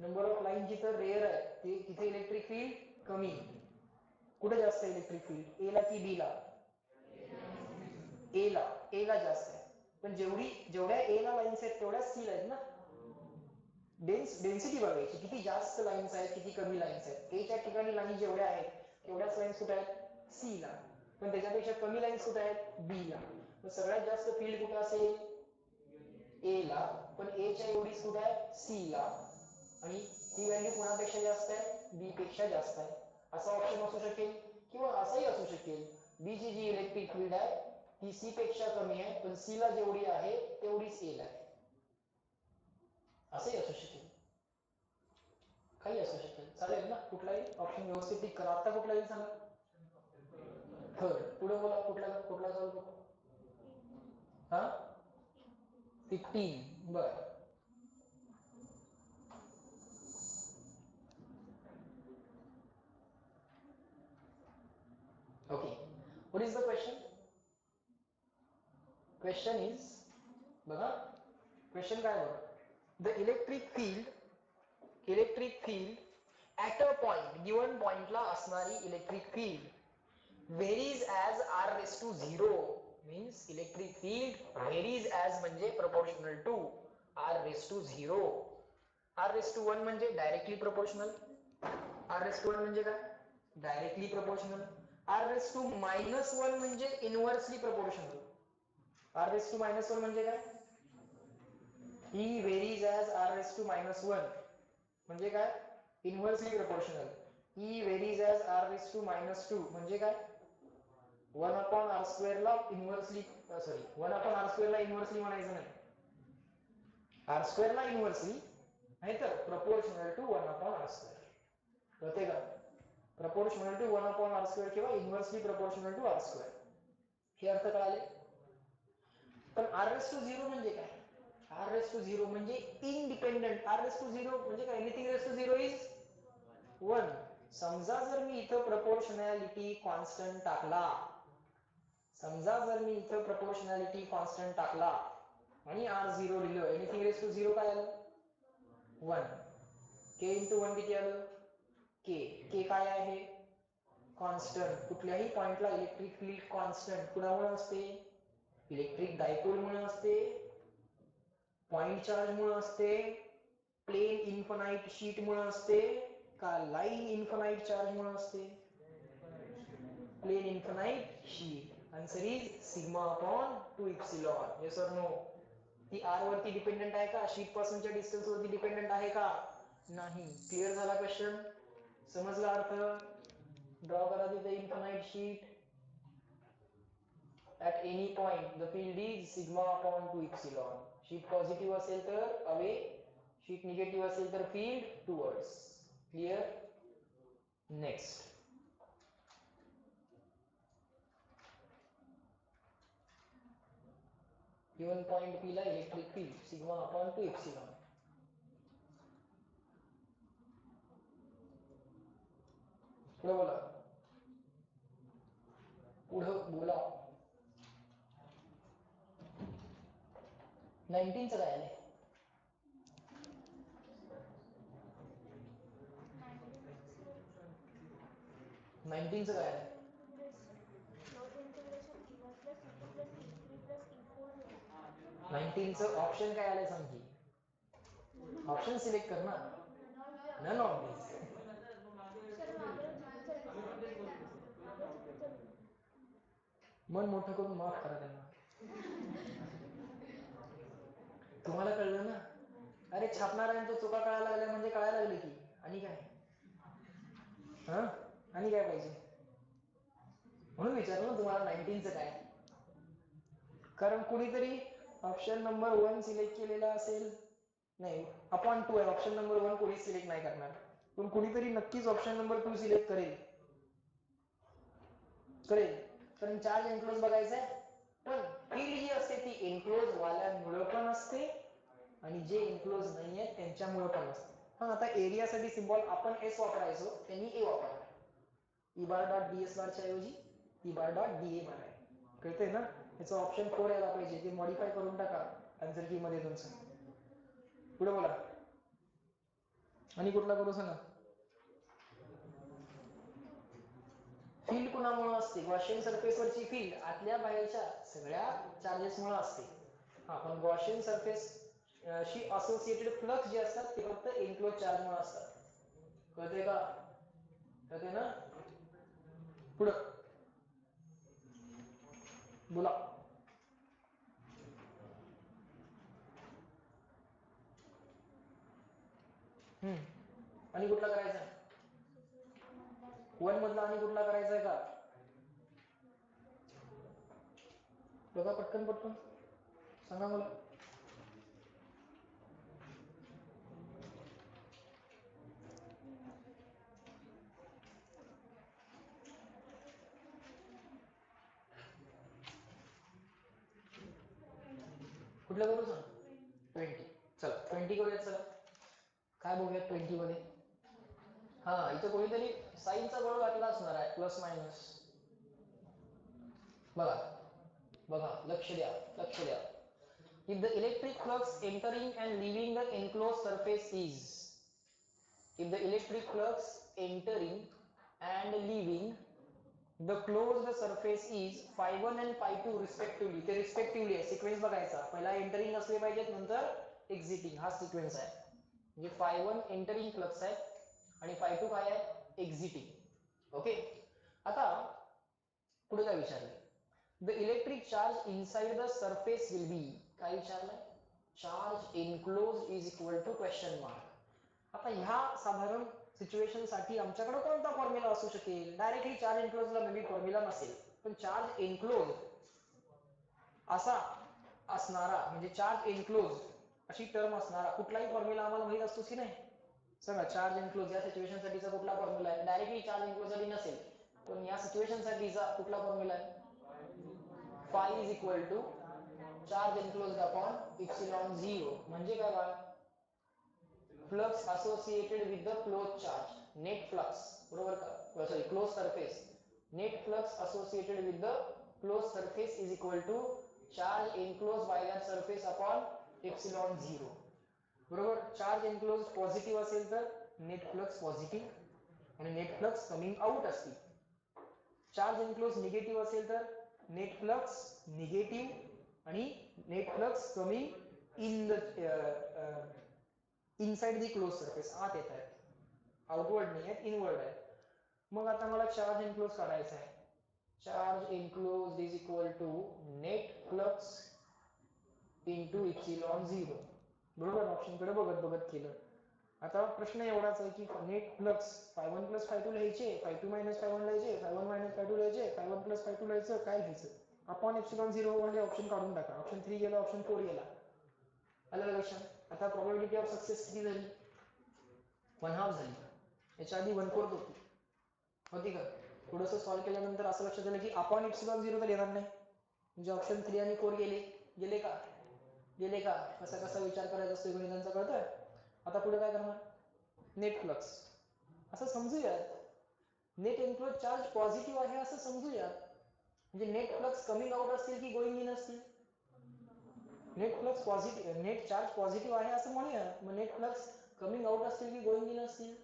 नंबर ऑफ लाईन जिथे रेअर आहे तिथे इलेक्ट्रिक फील्ड कमी. कुठे जास्त आहे इलेक्ट्रिक फील्ड, ए ला की बी ला? ए ला जास्त आहे. पण जेवढ्या ए ला लाईन्स आहेत तेवढ्या सी ला आहेत ना. डेन्सिटी बघायची, किती जास्त लाईन्स आहेत किती कमी लाईन्स आहेत. ए च्या ठिकाणी लाईन जेवढ्या आहेत तेवढ्याच लाईन्स कुठे आहेत, सी ला. पण त्याच्यापेक्षा कमी लाईन्स कुठे आहेत, बी ला. तर सगळ्यात जास्त फील्ड कुठे असेल, ए ला. पण ए च्या एवढीच कुठे आहे, सी ला. आणि ही व्हॅल्यू कोणापेक्षा जास्त आहे, बी पेक्षा जास्त आहे. असा ऑप्शन असू शकेल किंवा असाही असू शकेल, बी ची जी इलेक्ट्रिक फील्ड आहे ती सी पेक्षा कमी आहे पण सी ला जेवढी आहे तेवढीच ए ला आहे. असंही असू शकेल, काही असू शकेल, चालेल ना. कुठलाही ऑप्शन व्यवस्थित टिक करा. आता कुठलाही सांगा. थर्ड. पुढे बोला, कुठला सॉल्व करू? हा 15. बर, okay. What is the question? Question is, बघा क्वेश्चन काय बघा, the electric field at a point, given पॉइंटला असणारी electric field varies as r raise to 0. Means electric field varies as म्हणजे proportional to r raise to 0. r raise to 1 म्हणजे directly proportional. r raise to 1 म्हणजे काय, directly proportional. r raise to -1 म्हणजे inversely proportional. r raise to -1 म्हणजे काय, ही varies as r raise to -1 म्हणजे काय, इनव्हर्सली प्रोपोर्शनल. ही varies as r raise to -2 म्हणजे काय, 1/r² ला इनव्हर्सली, सॉरी 1/r² ला इनव्हर्सली म्हणायचं नाही, r² ला इनव्हर्सली, नाहीतर प्रपोर्शनल टू 1/r². कळते का, प्रपोर्शनल टू 1/r² किंवा इनव्हर्सली प्रपोर्शनल टू r². हे अर्थ कळाले. पण r रेस टू 0 म्हणजे काय, r रेस टू 0 म्हणजे इंडिपेंडेंट. r रेस टू 0 म्हणजे काय, एनिथिंग रेस टू 0 इज 1. समजा जर मी इथं प्रपोर्शनॅलिटी कॉन्स्टंट टाकला, आणि r0 लिहिलं, एनिथिंग रेस टू 0 काय आलं, 1. k इंटू 1 किती आलं, k काय आहे, कॉन्स्टंट. कुठल्याही पॉइंटला इलेक्ट्रिक फील्ड कॉन्स्टंट कुणामुळे असते, इलेक्ट्रिक डायपोल मुळे असते, पॉइंट चार्ज मुळे असते, प्लेन इन्फानाइट शीट मुळे असते, का लाईन इन्फानाइट चार्ज मुळे असते, plane infinite sheet. Answer is sigma upon 2 epsilon. Yes और नो. ती r वरती डिपेंडेंट आहे का, शीट पासूनच्या डिस्टन्स वरती डिपेंडेंट आहे का, नाही. क्लिअर झाला क्वेश्चन, समजला अर्थ. ड्रॉ करा तिथे infinite sheet. at any point the field is sigma upon 2 epsilon. Sheet positive असेल तर अवे, शीट निगेटिव्ह असेल तर field towards. Clear. Next, given point P ला electric field sigma upon 2 epsilon. पुढे बोला, पुढं बोला. 19 चं काय आहे, 19 चं काय आहे, 19 चं ऑप्शन काय आलंय सांग की, ऑप्शन सिलेक्ट कर ना. नन ऑफ दिस. मन मोठं करून माफ करा त्यांना. तुम्हाला कळलं ना, अरे छापणाऱ्यांच्या चुका कळायला लागल्या म्हणजे कळायला लागले की, आणि काय, हा आणि काय पाहिजे, म्हणून विचारलं तुम्हाला 19 चं काय. कारण कुणीतरी ऑप्शन नंबर 1 सिलेक्ट केलेला असेल, नाही अपॉन 2 आहे, ऑप्शन नंबर 1 कोणी सिलेक्ट नाही करणार, पण कुणीतरी नक्कीच ऑप्शन नंबर 2 सिलेक्ट करेल. कारण चार्ज एनक्लोज बघायचा आहे. पण फील्ड जी असते ती एनक्लोज वाल्यांमुळे पण असते आणि जे इन्क्लोज नाही आहेत त्यांच्यामुळे पण असते. हा, आता एरियासाठी सिम्बॉल आपण एस वापरायचो, त्यांनी ए वापरला. E bar dot D S बारच्या ऐवजी E bar dot D A bar आहे. कळतंय ना? याचं ऑप्शन 4 यायला पाहिजे, ते मॉडिफाय करून टाका आन्सर की मध्ये तुमचं. पुढे बोला. आणि कुठला करू सांगा. फील्ड कुणामुळे असते? गॉसियन सरफेसवरची फील्ड आतल्या बाहेरच्या सगळ्या चार्जेसमुळे असते. हा, पण गॉसियन सरफेस शी असोसिएटेड फ्लक्स जे असतात ते फक्त एन्क्लोज चार्जमुळे असतात. कळतंय का? कळतंय ना? पुढं बोला. आणि कुठला करायचा? 1 मधला आणि कुठला करायचा आहे का? बघा पटकन पटकन सांगा मला. कुठलं करू सांग? 20. चला 20 करूयात. चला काय बघूयात 20 मध्ये. हा, इथं कोणीतरी साईनचा बळ घातला असणार आहे, प्लस मायनस. बघा बघा, लक्ष द्या लक्ष द्या. If the electric flux entering and leaving the enclosed surface is, if the electric flux entering and leaving the closed surface is phi1 and phi2 respectively. ते रिस्पेक्टिव्हली आहे, सिक्वेन्स बघायचा. पहिला एंटरिंग असले पाहिजेत, नंतर एक्झिटिंग, हा सिक्वेन्स आहे. म्हणजे phi1 एंटरिंग फ्लक्स आहे आणि phi2 काय आहे? एक्झिटिंग. ओके. आता पुढे काय विचारलं? The electric charge inside the surface will be, काय विचारलंय? Charge enclosed is equal to question mark. आता ह्या साधारण सिच्युएशन साठी आमच्याकडे कोणता फॉर्म्युला असू शकेल? डायरेक्टली चार्ज एन्क्लोजला मे बी फॉर्म्युला नसेल, पण चार्ज एन्क्लोज असा असणारा, म्हणजे चार्ज एन्क्लोज अशी टर्म असणारा कुठलाही फॉर्म्युला आम्हाला माहित असतोच की नाही? सांगा, चार्ज एन्क्लोज या सिच्युएशन साठीचा कुठला फॉर्म्युला आहे? डायरेक्टली चार्ज एन्क्लोज साठी नसेल, पण या सिच्युएशन साठीचा कुठला फॉर्म्युला आहे? phi is equal to charge enclosed upon epsilon 0. म्हणजे काय बा? Flux associated with the close charge, net flux, बरोबर का? Sorry, close surface. Net flux associated with the close surface is equal to charge enclose by that surface upon epsilon 0. बरोबर. Charge enclose positive असेल तर net flux positive आणि net flux coming out असतील. Charge enclose negative असेल तर net flux negative आणि net flux coming in the inside the close surface, आत येत आहेत, आउटवर्ड नाही आहेत, इनवर्ड आहे. मग आता मला चार्ज एन्क्लोज काढायचा आहे. Charge enclose is equal to net flux into epsilon 0. बरोबर. ऑप्शन कडे बघत बघत केलं. आता प्रश्न एवढाच आहे की net flux phi1 plus phi2 लिहायचे, phi2 मायनस phi1 लिहायचे, phi1 मायनस phi2 लिहायचे, phi1 प्लस phi2 लिहायचं, काय लिहायचं? अपॉन एप्सिलॉन 0 म्हणजे ऑप्शन काढून टाका. ऑप्शन 3 गेला, ऑप्शन 4 गेला. आलं लक्षात? आता प्रोबॅबिलिटी ऑफ सक्सेस किती झाली? 1/2 झाली. याच्या आधी 1/4 होती का? थोडंसं सॉल्व्ह केल्यानंतर असं लक्षात आलं की अपॉन एप्सिलॉन 0 तर येणार नाही, म्हणजे ऑप्शन 3 आणि 4 गेले. गेले का? गेले का? कसा कसा विचार करायचा असतो गणितांचा, कळतंय? आता पुढे काय करणार? नेट फ्लक्स असं समजूयात. नेट एन्क्लोज चार्ज पॉझिटिव्ह आहे असं समजूयात. म्हणजे नेट फ्लक्स कमिंग आउट असतील की गोइंग इन असतील? Net flux positive, net charge positive आहे असं म्हणूया. मग नेट फ्लक्स कमिंग आउट असतील की गोइंग इन असतील?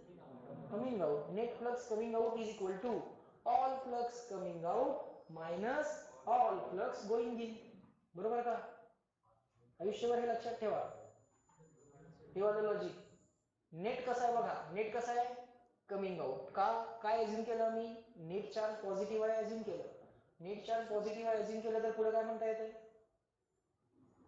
Coming out. Net flux coming out is equal to all flux coming out minus all flux going in. बरोबर का? आयुष्यभर हे लक्षात ठेवा. ठेवा लॉजिक. नेट कसा आहे बघा, नेट कसा आहे? Coming out. का? काय अज्युम केलं मी? नेट चार्ज पॉझिटिव्ह आहे अज्युम केलं. नेट चार्ज पॉझिटिव्ह आहे अज्युम केलं तर पुढे काय म्हणता येते?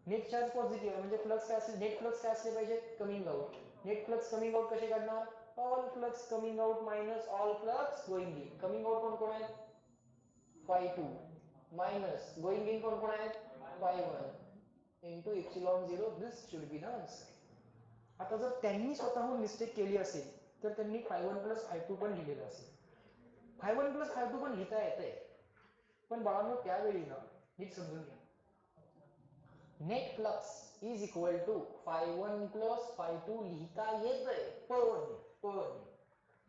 नेट चार्ज पॉझिटिव्ह आहे म्हणजे फ्लक्स काय असेल? नेट फ्लक्स काय असले पाहिजे? Coming out. Net flux coming out कसे काढणार? All flux coming out minus all flux going in. Coming out कोण कोण आहेत? phi2 मायनस गोइंग इन कोण कोण आहेत? phi1 into epsilon 0. This should be the answer. आता जर त्यांनी स्वतःहून मिस्टेक केली असेल तर त्यांनी phi1 प्लस phi2 पण लिहिलेलं असेल. phi1 प्लस phi2 पण लिहिता येते, पण बाळांनो त्यावेळी ना नीट समजून घ्या, net flux is equal to phi1 plus phi2 लिहिता येतंय, पण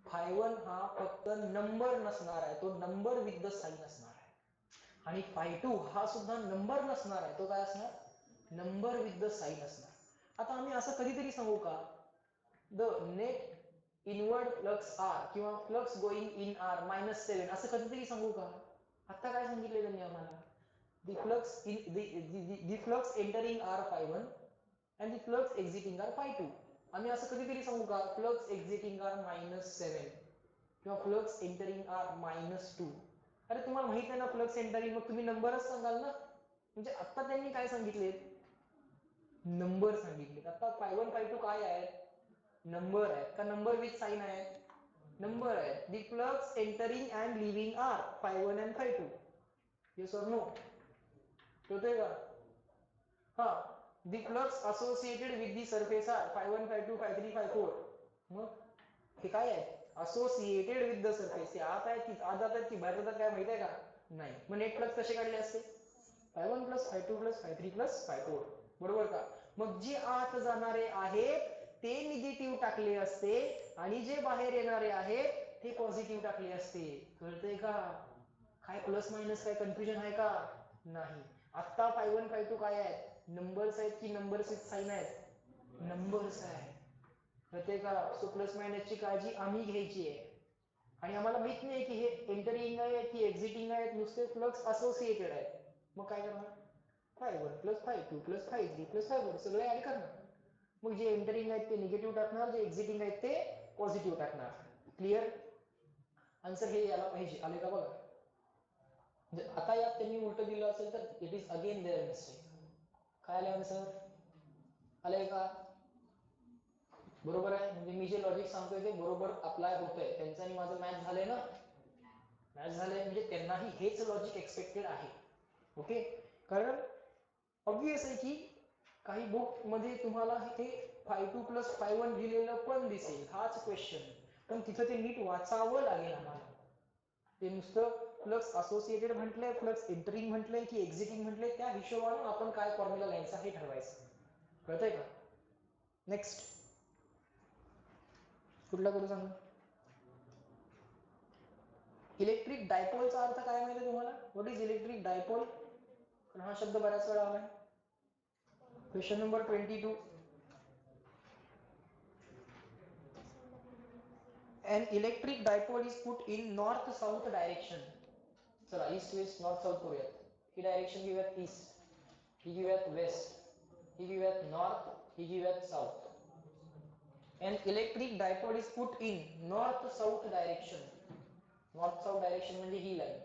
phi1 हा फक्त नंबर नसणार आहे, तो नंबर विथ द साइन असणार आहे. आणि phi2 हा सुद्धा नंबर नसणार आहे, तो काय असणार, नंबर विथ द साइन असणार. आता आम्ही असं कधीतरी सांगू का, the net inward flux are किंवा फ्लक्स गोइंग इन आर -7 असं कधीतरी सांगू का? आता काय सांगितलं त्यांनी आम्हाला, the flux in the flux entering r phi1 and the flux exiting r phi2. आम्ही असं कधीतरी सांगू का, फ्लक्स एक्झिटिंग आर -7 किंवा फ्लक्स एंटरिंग आर -2? अरे तुम्हाला माहित आहे ना फ्लक्स एंटरिंग, मग तुम्ही नंबरच सांगाल ना. म्हणजे आता त्यांनी काय सांगितले, नंबर सांगितले. आता phi1 phi2 काय आहेत, नंबर आहेत का, नंबर विथ साइन आहेत, नंबर आहेत. The flux entering and leaving are phi1 and phi2. Yes or no? होतंय का? हा, the flux associated with the surface are phi1 phi2 phi3 phi4. मग हे काय आहे, असोसिएटेड विथ द सरफेस. ते आत आहेत की आत जातात की बाहेर जातात काय माहित आहे का, नाही. मग नेट फ्लक्स कसे काढले असते, phi1 plus phi2 plus phi3 plus phi4, बरोबर का? मग जे आत जाणारे आहेत ते निगेटिव्ह टाकले असते आणि जे बाहेर येणारे आहेत ते पॉझिटिव्ह टाकले असते. कळतंय का? काय प्लस मायनस काय कन्फ्युजन आहे का? नाही. आता phi1 phi2 काय आहेत, नंबर्स आहेत की नंबर्स विथ साइन आहेत, नंबर्स आहेत. कळतंय का? सो प्लस मायनसची काळजी आम्ही घ्यायची आहे. आणि आम्हाला माहित नाही की हे एंटरिंग आहे की एक्झिटिंग आहेत, नुसते फ्लक्स असोसिएटेड आहेत. मग काय करणार, phi1 plus phi2 plus phi3 plus phi4 सगळे ऍड करणार. मग जे एंटरिंग आहेत ते निगेटिव्ह टाकणार, जे एक्झिटिंग आहेत ते पॉझिटिव्ह टाकणार. क्लिअर? आन्सर हे याला पाहिजे, आले का बघा. आता यात त्यांनी उलट दिलं असेल तर it is again there mistake. काय आलं आन्सर, आलंय का? बरोबर आहे. म्हणजे मी जे लॉजिक सांगतोय ते बरोबर अप्लाय होतंय. त्यांचं आणि माझं मॅच झालंय ना, मॅच झालंय म्हणजे त्यांनाही हेच लॉजिक एक्सपेक्टेड आहे. ओके, कारण ऑब्विस आहे की काही बुक मध्ये तुम्हाला हे phi2 प्लस phi1 लिहिलेलं पण दिसेल, हाच क्वेश्चन, पण तिथं ते नीट वाचावं लागेल आम्हाला. ते नुसतं फ्लक्स असोसिएटेड म्हटलंय, फ्लक्स एंटरिंग म्हटलंय की एक्झिटिंग म्हटलंय, त्या हिशोबाने आपण काय फॉर्म्युला लिहायचा हे ठरवायचं. कळतंय का? नेक्स्ट कुठला करू सांगा. इलेक्ट्रिक डायपोलचा अर्थ काय माहिती तुम्हाला, व्हॉट इज इलेक्ट्रिक डायपोल? हा शब्द बऱ्याच वेळा आलाय. Question number 22. An electric dipole is put in north-south direction. चला ईस्ट वेस्ट नॉर्थ साऊथ करूयात. ही डायरेक्शन घेऊयात ईस्ट, ही घेऊयात वेस्ट, ही घेऊयात नॉर्थ, ही घेऊयात south. An electric dipole is put in north-south direction. North south direction म्हणजे ही लाईन.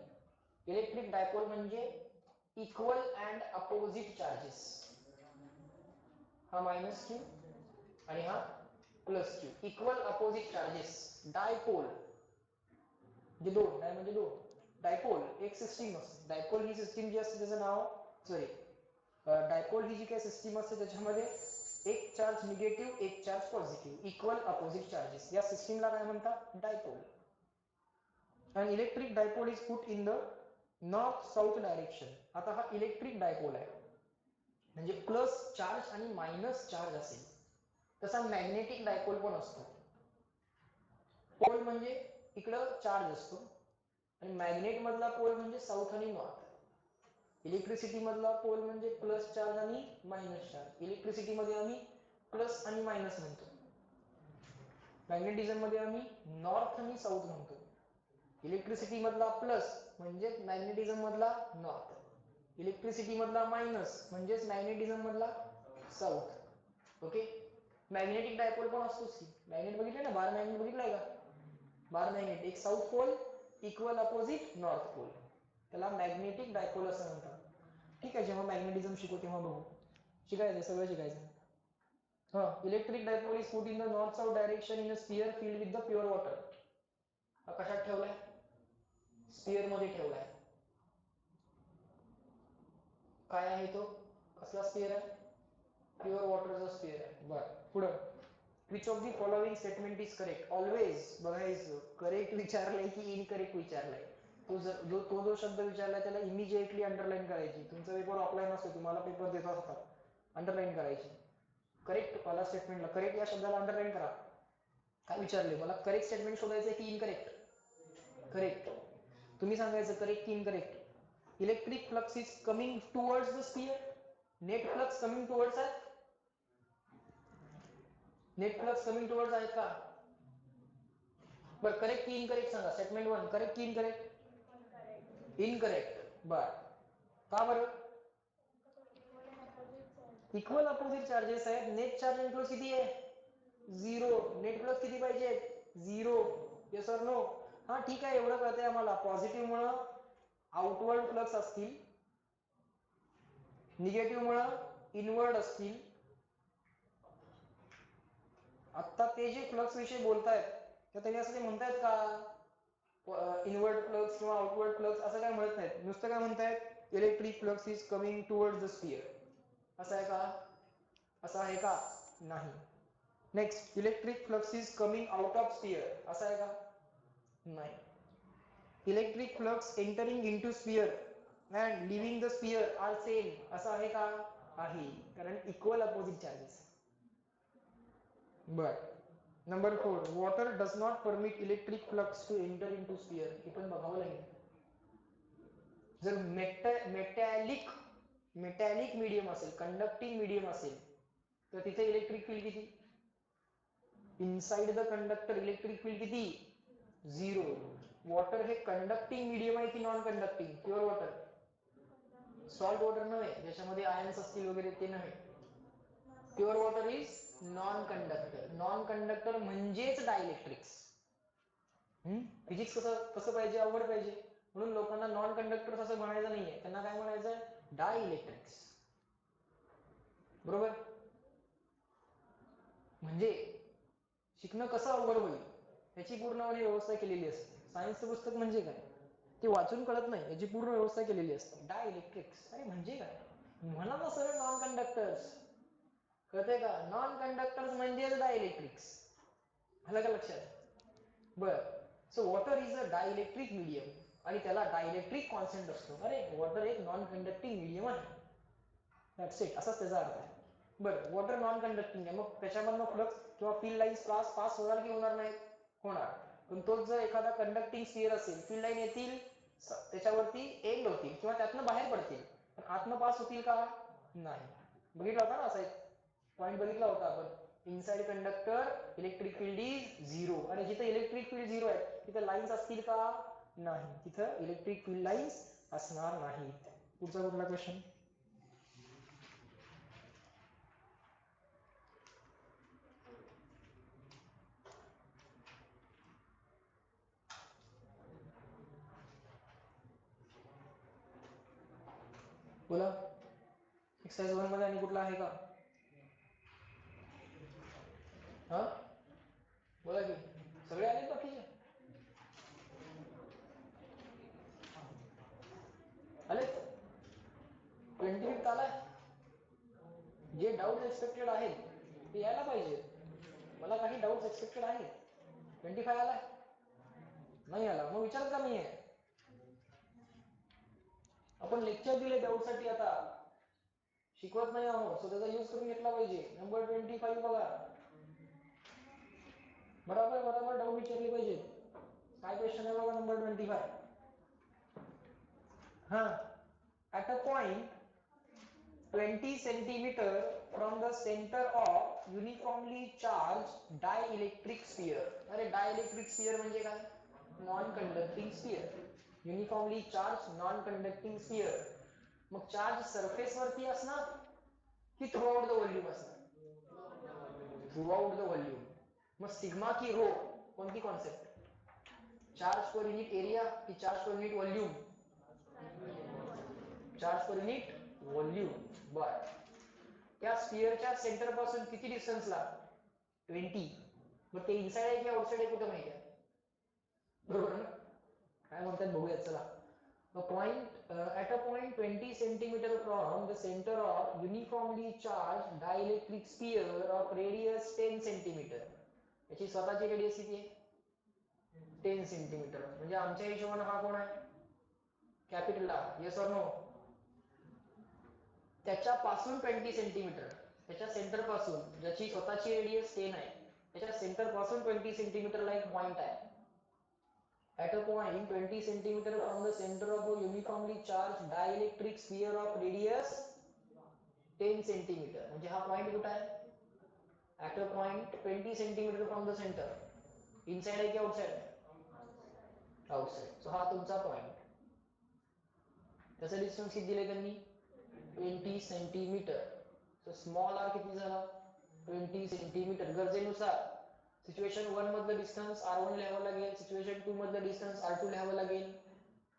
इलेक्ट्रिक डायपोल म्हणजे equal and opposite charges. हा minus Q आणि हा plus Q, equal opposite charges. Dipole म्हणजे दोन, डाय म्हणजे दोन, डायपोल एक सिस्टीम असते. डायपोल ही सिस्टीम जी असते त्याचं नाव, सॉरी, डायपोल ही जी काही सिस्टीम असते त्याच्यामध्ये एक चार्ज निगेटिव्ह एक charge positive, equal opposite charges, या सिस्टीमला काय म्हणतात, डायपोल. आणि electric dipole is put in the north south direction. आता हा इलेक्ट्रिक डायपोल आहे म्हणजे प्लस चार्ज आणि मायनस चार्ज असेल. तसा मॅग्नेटिक डायपोल पण असतो. पोल म्हणजे इकडं चार्ज असतो आणि मॅग्नेट मधला पोल म्हणजे साऊथ आणि नॉर्थ. इलेक्ट्रिसिटी मधला पोल म्हणजे प्लस चार्ज आणि मायनस चार्ज. इलेक्ट्रिसिटी मध्ये आम्ही प्लस आणि मायनस म्हणतो, मॅग्नेटिझम मध्ये आम्ही नॉर्थ आणि साऊथ म्हणतो. इलेक्ट्रिसिटी मधला प्लस म्हणजे मॅग्नेटिझम मधला नॉर्थ, इलेक्ट्रिसिटी मधला मायनस म्हणजेच मॅग्नेटिझम मधला साऊथ. ओके, मॅग्नेटिक डायपोल पण असतोच की. मॅग्नेट बघितले ना, बार मॅग्नेट बघितलाय का, बार मॅग्नेट, एक south pole equal opposite north pole, त्याला मॅग्नेटिक डायपोल असं म्हणतात. ठीक आहे, जेव्हा मॅग्नेटिझम शिकू तेव्हा बघू, शिकायचं सगळं शिकायचं. हा, electric dipole is put in the north south direction in a sphere filled with the pure water. हा कशात ठेवलाय, स्फिअर मध्ये ठेवलाय. काय आहे तो, कसला स्फिअर आहे, प्युअर वॉटरचा स्फिअर आहे. बरं, पुढं, which of the following statement is correct. Always बघायचं करेक्ट विचारलंय की इनकरेक्ट विचारलंय. तो जो शब्द विचारलाय त्याला इमिजिएटली अंडरलाईन करायची. तुमचा पेपर ऑफलाईन असतो, तुम्हाला पेपर देतात असतात, अंडरलाईन करायची. करेक्ट वाला स्टेटमेंटला, करेक्ट या शब्दाला अंडरलाईन करा. काय विचारले मला, करेक्ट स्टेटमेंट शोधायचं की इनकरेक्ट? करेक्ट. तुम्ही सांगायचं करेक्ट की incorrect. Electric flux is coming towards the sphere. Net flux coming towards आहे? नेट फ्लक्स कमिंग टुवर्ड्स आहेत का? बरं करेक्ट की इनकरेक्ट सांगा. स्टेटमेंट 1 करेक्ट की इनकरेक्ट? इनकरेक्ट. बर का बरं? इक्वल अपोजिट चार्जेस आहेत. नेट चार्ज इनफ्लक्स किती आहे? 0. नेट फ्लक्स किती पाहिजे? 0. Yes or no? हा ठीक आहे, एवढं कळतंय आम्हाला. पॉझिटिव्ह मुळे आउटवर्ड फ्लक्स असतील, निगेटिव्ह मुळे इनवर्ड असतील. आता ते जे फ्लक्स विषयी बोलतायत तर त्यांनी असं ते म्हणतायत का इनवर्ड फ्लक्स किंवा आउटवर्ड फ्लक्स असं काय म्हणत नाहीत. नुसतं काय म्हणतायत, electric flux is coming towards the sphere. असं आहे का? असं आहे का? नाही. Next, electric flux is coming out of sphere. असं आहे का? नाही. Electric flux entering into sphere and leaving the sphere are same. असं आहे का? आहे, कारण इक्वल अपोजिट चार्जेस. बर. Number 4, water does not permit electric flux to enter into sphere. हे पण बघावं लागेल. जर मेटॅलिक मीडियम असेल, कंडक्टिंग मीडियम असेल, तर तिथे इलेक्ट्रिक फील्ड किती? Inside the conductor electric field किती? 0. वॉटर हे कंडक्टिंग मीडियम आहे की non conducting? Pure water, salt water नव्हे, ज्याच्यामध्ये आयन्स असतील वगैरे, ते नव्हे. Pure water is non conductor. Non conductor म्हणजेच डायइलेक्ट्रिक्स. फिजिक्स कसं पाहिजे? अवघड पाहिजे. म्हणून लोकांना नॉन कंडक्टर्स असं म्हणायचं नाहीये, त्यांना काय म्हणायचं? डायइलेक्ट्रिक्स. बरोबर? म्हणजे शिकणं कसं अवघड होईल याची पूर्णपणे व्यवस्था केलेली असते. सायन्सचं पुस्तक म्हणजे काय ते वाचून कळत नाही, याची पूर्ण व्यवस्था केलेली असते. डायइलेक्ट्रिक्स अरे म्हणजे काय? म्हणा ना सर नॉन कंडक्टर्स. कळतंय का? नॉन कंडक्टर्स म्हणजे डायइलेक्ट्रिक्स. आलं का लक्षात? बर. So water is a dielectric medium आणि त्याला डायइलेक्ट्रिक कॉन्स्टंट असतो. अरे वॉटर एक नॉन कंडक्टिंग मीडियम आहे. That's it. असाच त्याचा अर्थ आहे. बरं, वॉटर नॉन कंडक्टिंग आहे, मग त्याच्यामधनं फ्लक्स किंवा फील्ड लाईन्स पास होणार की होणार नाहीत? होणार. पण तोच जर एखादा कंडक्टिंग स्फिअर असेल, फील्ड लाईन येतील, त्याच्यावरती एंड होतील किंवा त्यातनं बाहेर पडतील, पण आतनं पास होतील का? नाही. बघितला होता ना असा एक पॉईंट बघितला होता आपण. Inside conductor electric field is 0. आणि जिथे इलेक्ट्रिक फील्ड 0 आहे तिथे लाईन्स असतील का? नाही. तिथं इलेक्ट्रिक फील्ड लाईन्स असणार नाहीत. पुढचा कुठला क्वेश्चन? बोला. एक्सरसाइज 1 मध्ये आणि कुठला आहे का? हा बोला की. सगळे आले बाकीचे? आले? 25 आलाय? जे डाऊट एक्सपेक्टेड आहेत ते यायला पाहिजे. मला काही डाऊट एक्सपेक्टेड आहेत. 25 आलाय? नाही आला, मग विचारत का नाहीये? आपण लेक्चर दिले डाऊटसाठी, आता शिकवत नाही आहोत, सो त्याचा यूज करून घेतला पाहिजे. नंबर 25 बघा. बरोबर डाऊट विचारले पाहिजे. काय क्वेश्चन आहे बघा नंबर 25. हा. At a point 20 centimeter from the center of uniformly charged dielectric sphere. अरे डायइलेक्ट्रिक स्फियर म्हणजे काय? Non conducting sphere. Uniformly charge non conducting sphere. मग चार्ज सरफेस वरती असणार की थ्रू आउट द व्हॉल्यूम असणार? Throughout the volume. मग sigma की रो कोणती concept? Charge per unit area की charge per unit volume? Charge per unit volume. बर. त्या स्फिअरच्या सेंटर पासून किती डिस्टन्सला? 20. मग ते इनसाइड आहे की आउटसाइड आहे कुठं माहिती आहे? बरोबर ना? काय म्हणतात बघूया चला. At a point 20 centimeter from the center of uniformly charged dielectric sphere of radius 10 centimeter. याची स्वतःची रेडियस किती आहे? 10 सेंटीमीटर. म्हणजे आमच्या हिशोबाने हा कोण आहे? Capital R. Yes or no? त्याच्यापासून 20 सेंटीमीटर, त्याच्या सेंटर पासून, ज्याची स्वतःची रेडियस 10 आहे, त्याच्या सेंटर पासून 20 सेंटीमीटरला एक पॉइंट आहे. At a point 20 centimeter from the center of a uniformly charged dielectric sphere of radius 10 centimeter. म्हणजे हा पॉइंट कुठे आहे? At a point 20 centimeter from the center. Inside आहे की outside? Outside. So हा तुमचा पॉइंट. त्याचा डिस्टन्स किती दिले त्यांनी? 20 सेंटीमीटर. So स्मॉल आर किती झाला? 20 सेंटीमीटर. गरजेनुसार सिच्युएशन 1 मधलं डिस्टन्स r1 लिहावं लागेल, सिच्युएशन 2 मधलं डिस्टन्स r2 लिहावं लागेल.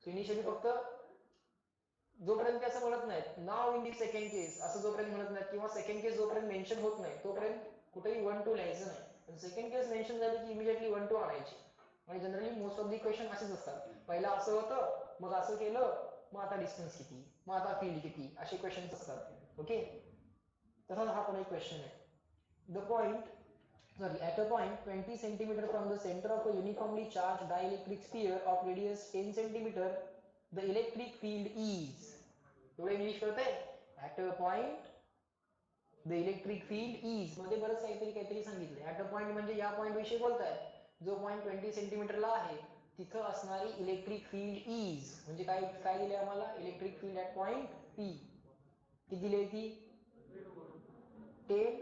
सो इनिशियली फक्त जोपर्यंत असं म्हणत नाहीत नाव इन दी सेकंड केस असं जोपर्यंत म्हणत नाहीत किंवा सेकंड केस जोपर्यंत मेन्शन होत नाही तोपर्यंत कुठेही 1 2 लिहायचं नाही. सेकंड केस मेन्शन झाली की इमिडिएटली 1 2 आणायची. आणि generally most of the question असेच असतात. पहिला असं होतं, मग असं केलं, मग आता डिस्टन्स किती, मग आता फील्ड किती, असे क्वेश्चन्स असतात. ओके, तसाच हा पण एक क्वेश्चन आहे. The point at a point 20 centimeter from the center of a uniformly charged dielectric sphere of radius 10 centimeter, the electric field is. थोडं इंग्लिश कळतंय? At a point the electric field is मध्ये बरंच काहीतरी सांगितलंय. At a point म्हणजे या point विषयी बोलताय. जो पॉइंट 20 सेंटीमीटरला आहे तिथं असणारी इलेक्ट्रिक फील्ड इज म्हणजे काय काय दिले आम्हाला? Electric field at point P किती दिली ती? 10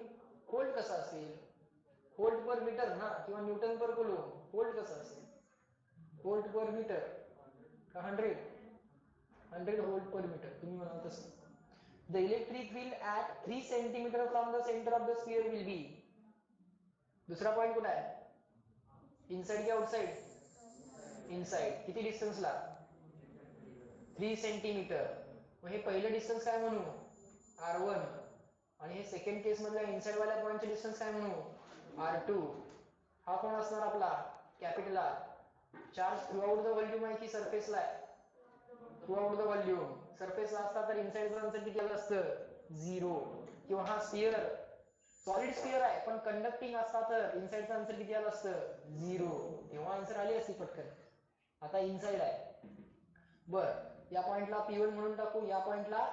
व्होल्ट. कसा असेल? व्होल्ट पर मीटर ना, किंवा न्यूटन पर कुलूम. व्होल्ट कसं असेल? व्होल्ट पर मीटर का 100 व्होल्ट पर मीटर, तुम्ही म्हणाल तसं. The electric field at 3 centimetre from the centre of the sphere will be. दुसरा पॉइंट कुठे आहे? इनसाइड की आउटसाइड? इनसाइड. किती डिस्टन्सला? 3 सेंटीमीटर. मग हे पहिलं डिस्टन्स काय म्हणू? r1. आणि हे सेकंड केस मधल्या इनसाइड वाल्या पॉइंटचे डिस्टन्स काय म्हणू? r2. हा कोण असणार आपला? Capital R. Charge throughout the volume आहे की सरफेसला आहे? Throughout the volume. सरफेसला असता तर इनसाइडचं आन्सर किती आलं असतं? 0. किंवा हा स्फिअर सॉलिड स्फिअर आहे पण कंडक्टिंग असता तर इनसाइडचं आन्सर किती आलं असतं? 0. तेव्हा आन्सर आली असती पटकन. आता इनसाइड आहे. बर, या पॉइंटला P1 म्हणून टाकू, या पॉइंटला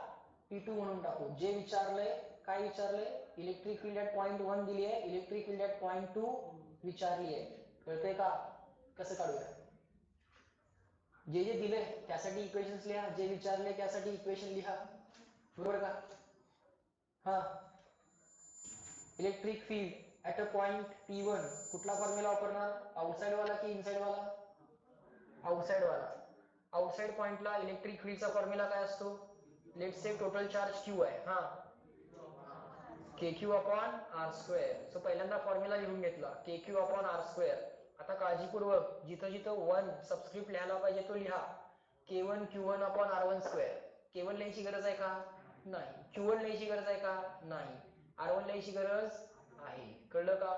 P2 म्हणून टाकू. जे विचारलंय, काय विचारलंय? इलेक्ट्रिक फील्ड ऍट पॉइंट 1 दिली आहे, इलेक्ट्रिक फील्ड ऍट पॉइंट 2 विचारली आहे. कळतंय का? कसं काढूया? जे जे दिलंय त्यासाठी इक्वेशन्स लिहा, जे विचारले त्यासाठी इक्वेशन लिहा. बरोबर का? हा, electric field at a point P1 कुठला फॉर्म्युला वापरणार? आउटसाइड वाला की इनसाइड वाला? आउटसाइड वाला. आउटसाइड पॉइंटला इलेक्ट्रिक फील्डचा फॉर्म्युला काय असतो? Let's say total charge Q आहे. हा, KQ अपॉन r². सो पहिल्यांदा फॉर्म्युला लिहून घेतला, KQ अपॉन r². आता काळजीपूर्वक जिथं जिथं 1 सबस्क्रिप्ट लिहायला पाहिजे तो लिहा. K1 Q1 upon r1². K1 लिहायची गरज आहे का? नाही. Q1 लिहायची गरज आहे का? नाही. r1 लिहायची गरज आहे. कळलं का?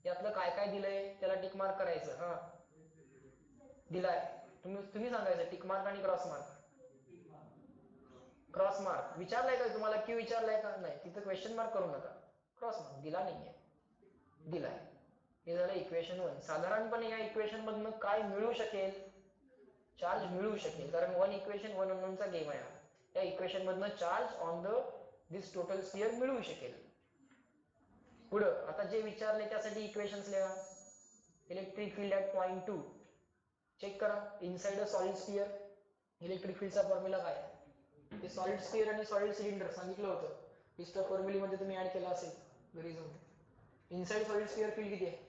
यातलं काय काय दिलंय त्याला टिक मार्क करायचं. हा, दिलाय, तुम्ही सांगायचं टिक मार्क आणि क्रॉस मार्क. क्रॉस मार्क विचारलाय का तुम्हाला? क्यू विचारलाय का? नाही, तिथं क्वेश्चन मार्क करू नका. क्रॉस मार्क दिला नाहीये, दिलाय. हे झालं इक्वेशन 1. साधारणपणे या इक्वेशन मधनं काय मिळू शकेल? चार्ज मिळू शकेल, कारण 1 इक्वेशन 1 अननोनचा गेम आहे. या इक्वेशन मधनं charge on the this total sphere मिळू शकेल. पुढं आता जे विचारले त्यासाठी इक्वेशन्स लिहा. Electric field at point 2 check करा. Inside a solid sphere electric फील्डचा फॉर्म्युला काय? ते सॉलिड स्फिअर आणि सॉलिड सिलेंडर सांगितलं होतं. लिस्ट ऑफ फॉर्म्युले मध्ये तुम्ही ऍड केला असेल घरी जाऊन. इनसाइड सॉलिड स्फिअर फील्ड किती आहे?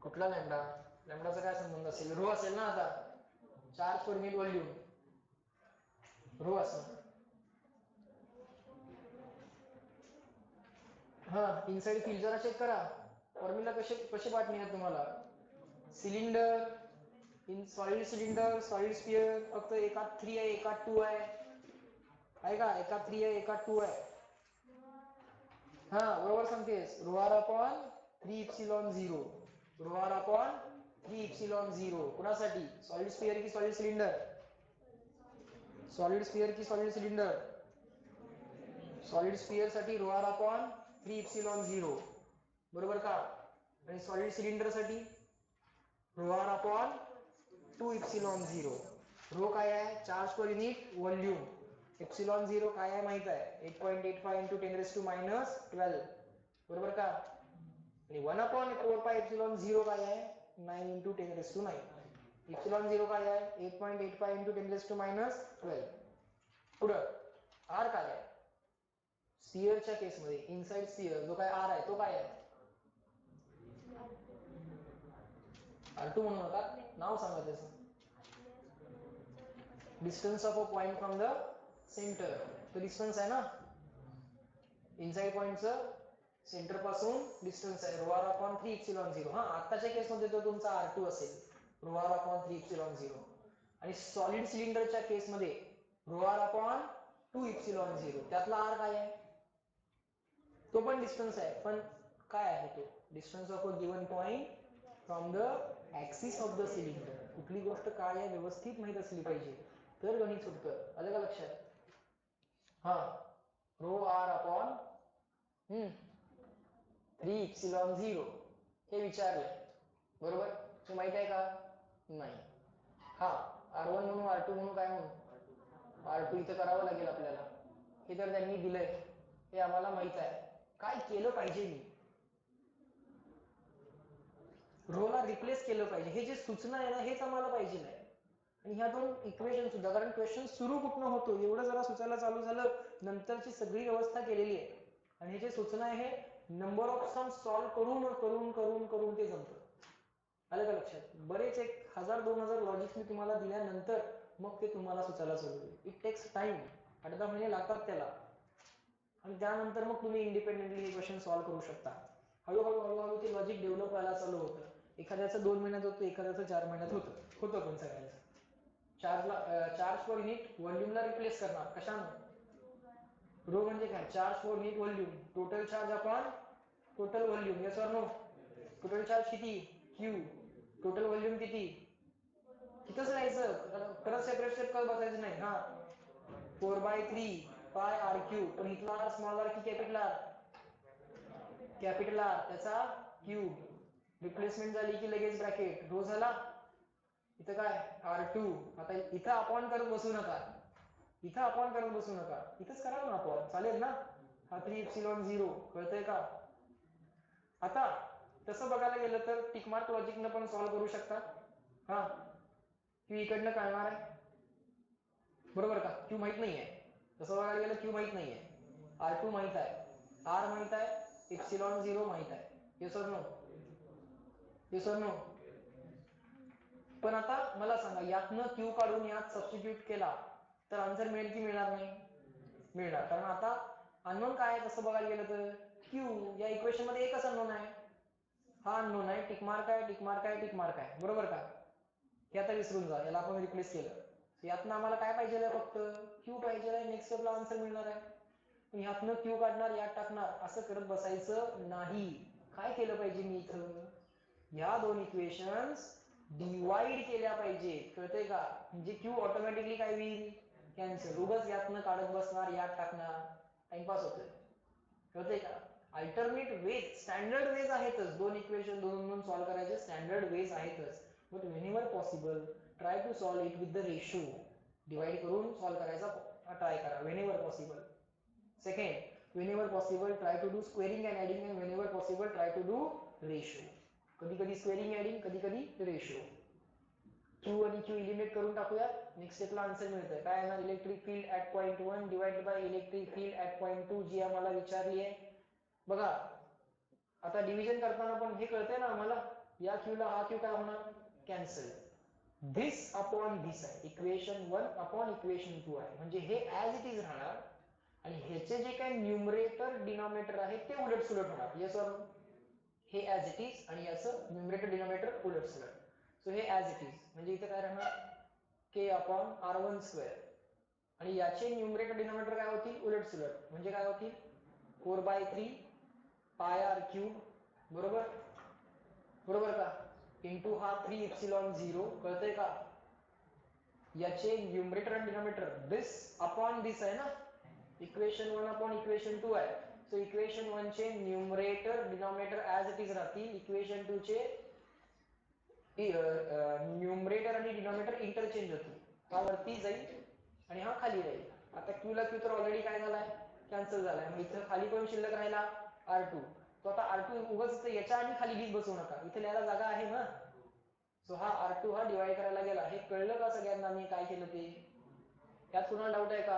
कुठला लॅम्डा? लॅम्डाचा काय संबंध असेल? रो असेल ना. आता charge per unit volume rho असणार. हा, इनसाइड फील्ड जरा चेक करा. फॉर्म्युला कसे पाठवणार तुम्हाला? Cylinder, in solid cylinder, solid sphere फक्त एकात 3 आहे एकात 2 आहे का? एकात 3 आहे एकात 2 आहे. हा, बरोबर सांगतेस. Rho R upon 3 epsilon 0. Rho R upon 3 epsilon 0. कुणासाठी? सॉलिड स्फिअर की सॉलिड सिलेंडर? सॉलिड स्फिअर की सॉलिड सिलेंडर? सॉलिड स्फिअर साठी रो आर अपॉन 3 इप्सिलॉन 0. बरोबर का? आणि सॉलिड सिलेंडर साठी rho R upon 2 epsilon 0. Rho काय आहे? Charge per unit volume. Epsilon 0 काय आहे माहित आहे 8.85 इंटू 10⁻12 बरोबर का आणि 1/4 पाय एप्सिलॉन 0 काय आहे 9 इंटू 10⁹ एप्सिलॉन 0 काय आहे 8.85 इंटू 10⁻12 पुढं आर काय आहे स्फिअरच्या केसमध्ये इनसाइड स्फिअर जो काय आर आहे तो काय आहे R2 म्हणू नका नाव सांगा त्याचं distance of a point from the centre तो डिस्टन्स आहे ना इनसाइड पॉइंटचं सेंटर पासून डिस्टन्स आहे ρr/3ε0 हा आताच्या केसमध्ये तो तुमचा R2 असेल ρr/3ε0 आणि सॉलिड सिलेंडरच्या केसमध्ये ρr/2ε0 त्यातला R काय आहे तो पण डिस्टन्स आहे पण काय आहे तो distance of a given point from the axis of the cylinder कुठली गोष्ट काय आहे व्यवस्थित माहित असली पाहिजे तर गणित सुटतं आलं का लक्षात हा ρr/3ε0 हे विचारलंय बरोबर हे माहित आहे का नाही हा R1 म्हणून R2 म्हणून काय म्हणू R2 इथं करावं लागेल आपल्याला हे तर त्यांनी दिलंय हे आम्हाला माहित आहे काय केलं पाहिजे मी रोला रिप्लेस केलं पाहिजे हे जे सूचना आहे ना हेच आम्हाला पाहिजे नाही आणि ह्या दोन इक्वेशन सुद्धा कारण क्वेश्चन सुरू कुठनं होतो एवढं जरा सुचायला चालू झालं नंतरची सगळी व्यवस्था केलेली आहे आणि हे जे सूचना आहे हे नंबर ऑफ सम सॉल्व्ह करून करून करून करून ते जमतं आलं का लक्षात बरेच 1000-2000 लॉजिक्स मी तुम्हाला दिल्यानंतर मग ते तुम्हाला सुचायला चालू होईल इट टेक्स टाइम 8-10 महिने लागतात त्याला आणि त्यानंतर मग तुम्ही इंडिपेंडेंटली हे क्वेश्चन सॉल्व्ह करू शकता हळूहळू ते लॉजिक डेव्हलप व्हायला चालू होतं एखाद्याचं 2 महिन्यात होतं एखाद्याचं 4 महिन्यात होतं पण सगळ्यांचं चार्ज पर युनिट व्हॉल्यूमला रिप्लेस करणार कशानं रो म्हणजे काय charge per unit volume total charge upon total volume yes or no total charge किती क्यू टोटल व्हॉल्यूम किती तिथंच राहायचं परत सेपरेट स्टेप करत बसायचं नाही हा 4/3 पाय आर क्यू पण इथला आर स्मॉल आर की कॅपिटल आर त्याचा क्यूब रिप्लेसमेंट झाली की लगेच ब्रॅकेट रो झाला इथं काय R2 आता इथं अपॉन करत बसू नका इथंच करा ना अपॉन चालेल ना हा 3ε0 कळतंय का आता तसं बघायला गेलं तर टिक मार्क लॉजिक न पण सॉल्व्ह करू शकता हा क्यू इकडनं कळणार आहे बरोबर का क्यू माहित नाहीये तसं बघायला गेलं क्यू माहित नाहीये R2 माहित आहे R माहित आहे ε0 माहित आहे येस ऑर नो पण आता मला सांगा यातनं क्यू काढून यात सबस्टिट्यूट केला तर आन्सर मिळेल की मिळणार नाही मिळणार कारण आता अननोन काय आहे तसं बघायला गेलं तर क्यू या इक्वेशन मध्ये एकच अननोन आहे हा अननोन आहे टिक मार्क आहे बरोबर का हे आता विसरून जा याला आपण रिप्लेस केलं यातनं आम्हाला काय पाहिजे फक्त क्यू पाहिजे नेक्स्ट स्टेपला आन्सर मिळणार आहे पण यातनं क्यू काढणार यात टाकणार असं करत बसायचं नाही काय केलं पाहिजे मी इथं ह्या दोन इक्वेशन्स डिवाइड केल्या पाहिजे कळतंय का म्हणजे क्यू ऑटोमॅटिकली काय होईल कॅन्सल उगाच यातनं काढत बसणार यात टाकणार टाइमपास होतोय कळतंय का अल्टरनेट वेज स्टँडर्ड वेज आहेतच दोन इक्वेशन दोन सॉल्व्ह करायचे स्टँडर्ड वेज आहेतच but whenever possible try to solve it with the ratio divide करून सॉल्व्ह करायचा ट्राय करा whenever possible second whenever possible try to do squaring and adding and whenever possible try to do ratio कधी कधी squaring adding कधी कधी ratio Q आणि Q eliminate करून टाकूया नेक्स्ट स्टेपला आन्सर मिळतंय काय येणार electric field at point 1 divided by electric field at point 2 जी आम्हाला विचारली आहे बघा आता डिव्हिजन करताना पण हे कळतंय ना आम्हाला या क्यूला हा क्यू काय होणार कॅन्सल धिस अपॉन धिस आहे इक्वेशन 1 अपॉन इक्वेशन 2 आहे म्हणजे हे ऍज इट इज राहणार आणि ह्याचे जे काही न्यूमरेटर डिनॉमिनेटर आहे ते उलट सुलट होणार येस ऑर हे ऍज इट इज आणि याचं न्यूमरेटर डिनॉमिनेटर उलट सुलट सो हे ऍज इट इज म्हणजे इथे काय राहणार k अपॉन r1 स्क्वेअर आणि याचे न्यूमरेटर डिनॉमिनेटर काय होतील उलट सुलट म्हणजे काय होतील 4/3 पाय आर क्यूब बरोबर का इंटू हा 3ε0 कळतंय का याचे न्यूमरेटर आणि डिनॉमिनेटर दिस अपॉन दिस आहे ना इक्वेशन 1 अपॉन इक्वेशन 2 आहे सो इक्वेशन 1 चे numerator denominator as it is राहतील इक्वेशन 2 चे न्यूमरेटर आणि डिनॉमिनेटर इंटरचेंज होतील हा वरती जाईल आणि हा खाली राहील आता क्यू ला क्यू तर ऑलरेडी काय झालाय, कॅन्सल झालाय. मग इथं खाली कोण शिल्लक राहिला, R2. तो आता R2 उगाच याच्या आणि खाली लिहित बसू नका, इथे लिहायला जागा आहे ना. सो हा R2 हा डिवाइड करायला गेला. हे कळलं का सगळ्यांना मी काय केलं ते? यात कुणाला डाऊट आहे का?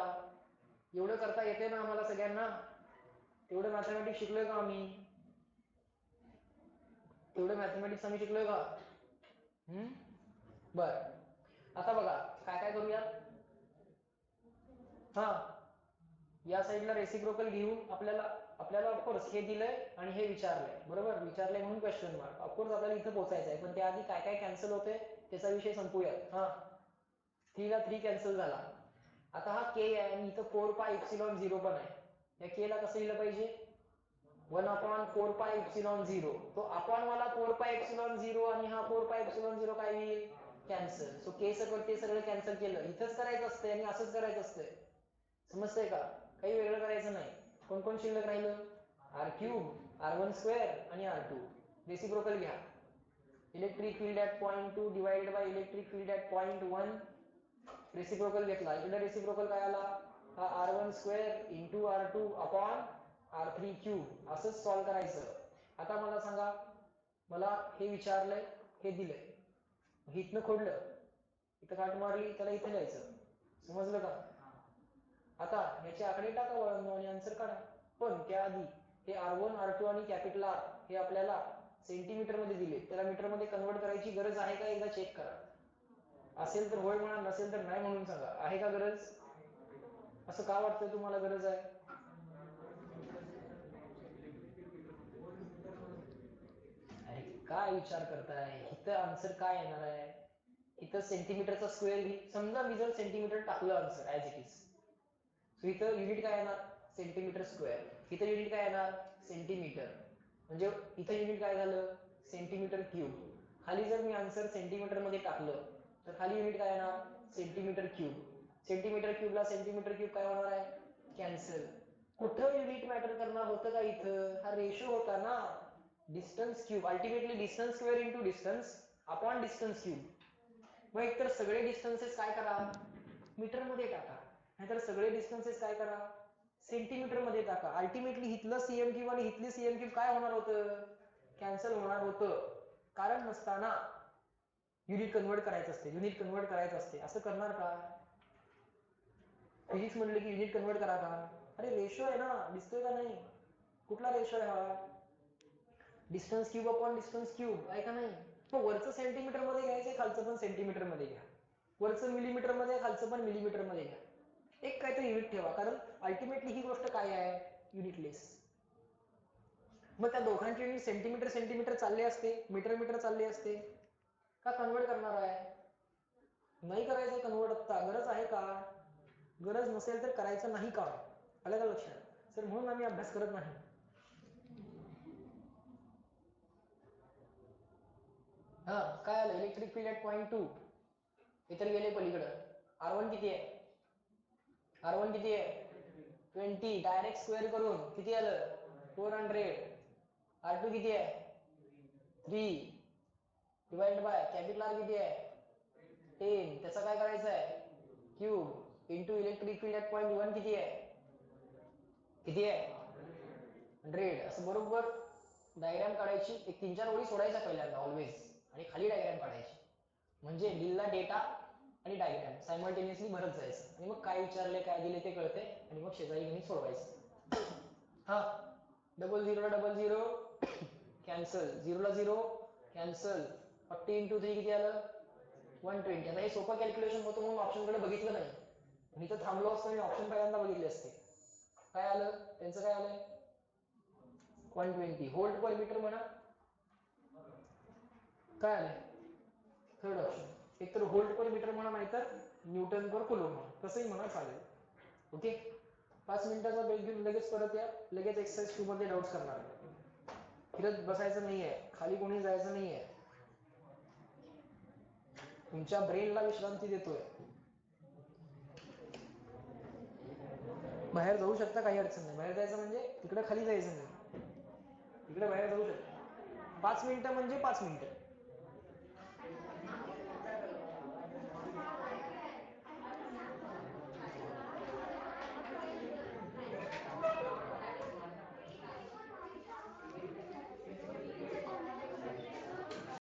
एवढं करता येते ना आम्हाला सगळ्यांना? तेवढं मॅथमॅटिक्स शिकलोय का आम्ही? तेवढं मॅथमॅटिक्स आम्ही शिकलोय का? बर, आता बघा काय काय करूयात. हा, या साईडला रेसिप्रोकल घेऊन आपल्याला ऑफकोर्स हे दिलंय आणि हे विचारलंय, बरोबर? विचारलंय म्हणून क्वेश्चन मार्क. ऑफकोर्स आपल्याला इथं पोहोचायचं आहे, पण त्याआधी काय काय कॅन्सल होते त्याचा विषय संपूयात. हा, 3 ला 3 कॅन्सल झाला. आता हा के आहे आणि इथं 4 पाय एप्सिलॉन 0 पण आहे. या के ला कसं लिहिलं पाहिजे? 1/4 पाय एप्सिलॉन 0. तो अपॉन वाला 4 पाय एप्सिलॉन 0 आणि हा 4 पाय एप्सिलॉन 0 काय येईल? कॅन्सल. सो के सकट ते सगळं कॅन्सल केलं. इथंच करायचं असतंय आणि असंच करायचं असतंय. समजतंय का? काही वेगळं करायचं नाही. कोण कोण शिल्लक राहिलं? R3, R1² आणि R2. रेसिप्रोकल घ्या. Electric field at point 2 divided by electric field at point 1. Reciprocal घेतला. इकडे रेसिप्रोकल काय आला? हा R1² into R2 upon R3³ असंच सॉल्व्ह करायचं. आता मला सांगा, मला हे विचारलंय, हे दिलंय, हे इथनं खोडलं, इथं काट मारली, त्याला इथे लिहायचं. समजलं का? आता याचे आकडे टाका वळण आणि आन्सर काढा. पण त्याआधी हे R1, R2 आणि कॅपिटल R हे आपल्याला सेंटीमीटर मध्ये दिले, त्याला मीटर मध्ये कन्वर्ट करायची गरज आहे का? एकदा चेक करा. असेल तर होय म्हणा, नसेल तर नाही म्हणून सांगा. आहे का गरज? असं का वाटतं तुम्हाला गरज आहे? अरे काय विचार करताय? इथं आन्सर काय येणार आहे? इथं सेंटीमीटरचा स्क्वेअर घे. समजा मी जर सेंटीमीटर टाकलं answer as it is, so इथं युनिट काय येणार? Centimetre square. इथं युनिट काय येणार? सेंटीमीटर. म्हणजे इथं युनिट काय झालं? Centimetre cube. खाली जर मी आन्सर सेंटीमीटर मध्ये टाकलं तर खाली युनिट काय येणार? Centimetre cube. सेंटीमीटर क्यूबला सेंटीमीटर क्यूब काय होणार आहे? कॅन्सल. कुठं युनिट मॅटर करणार होतं का? इथं हा रेशो होता ना, distance cube. Ultimately distance square into distance upon distance cube. मग एकतर सगळे डिस्टन्सेस काय करा? मीटर मध्ये टाका, नाहीतर सगळे डिस्टन्सेस काय करा? सेंटीमीटर मध्ये टाका. अल्टिमेटली इथलं सीएम क्यूब आणि इथली सीएम क्यूब काय होणार होतं? कॅन्सल होणार होतं. कारण नसताना युनिट कन्वर्ट करायचं असते, युनिट कन्वर्ट करायचं असते. असं करणार का? फिजिक्स म्हणलं की युनिट कन्वर्ट करा का? अरे रेशो आहे ना, दिसतोय का नाही? कुठला रेशो आहे हा? Distance cube upon distance cube आहे का नाही? मग वरचं सेंटीमीटर मध्ये घ्यायचं, खालचं पण सेंटीमीटर मध्ये घ्या. वरचं मिलीमीटर मध्ये, खालचं पण मिलीमीटर मध्ये घ्या. एक काहीतरी युनिट ठेवा, कारण अल्टिमेटली ही गोष्ट काय आहे? युनिटलेस. मग त्या दोघांचे युनिट सेंटीमीटर सेंटीमीटर चालले असते, मीटर मीटर चालले असते का? कन्वर्ट करणार आहे? नाही करायचं कन्वर्ट. आता गरज आहे का? गरज नसेल तर करायचं नाही का? आलं का लक्षात? सर म्हणून आम्ही अभ्यास करत नाही. हा, काय आलं? Electric field at point 2. इतर गेले पलीकडं. R1 किती आहे? R1 किती आहे? 20. डायरेक्ट स्क्वेअर करून किती आलं? 400. R2 किती आहे? 3 डिवाइड बाय कॅपिटल R किती आहे? 10. त्याचा काय करायचं आहे? Cube into electric field at point 1 किती आहे? किती आहे? 100. असं बरोबर डायग्राम काढायची. एक 3-4 ओळी सोडायच्या पहिल्यांदा ऑलवेज, आणि खाली डायग्राम काढायची. म्हणजे लिहिला डेटा आणि डायग्राम सायमल्टेनियसली भरत जायचं, आणि मग काय विचारले, काय दिले ते कळते, आणि मग शेजारी गणित सोडवायचं. हा, 00 ला 00 कॅन्सल, 0 ला 0 कॅन्सल. 40 इंटू 3 किती आलं? 120. आता हे सोपं कॅल्क्युलेशन होतं म्हणून ऑप्शन कडे बघितलं नाही. मी तर थांबलो असतो आणि ऑप्शन पहिल्यांदा बघितले असते. काय आलं त्यांचं? काय आलंय? 120 व्होल्ट पर मीटर म्हणा. काय आलंय? Third option. एक तर व्होल्ट पर मीटर म्हणा, नाहीतर न्यूटन पर कुलोम म्हणा, कसंही म्हणा चालेल. ओके, 5 मिनिटाचा ब्रेक घेऊन लगेच परत या. लगेच एक्सरसाइज 2 मध्ये डाउट्स करणार. फिरत बसायचं नाहीये, खाली कोणी जायचं नाहीये. तुमच्या ब्रेनला विश्रांती देतोय. बाहेर जाऊ शकता, काही अडचण नाही. बाहेर जायचं म्हणजे तिकडे खाली जायचं नाही, तिकडे बाहेर जाऊ शकता. 5 मिनिटं म्हणजे 5 मिनिटं.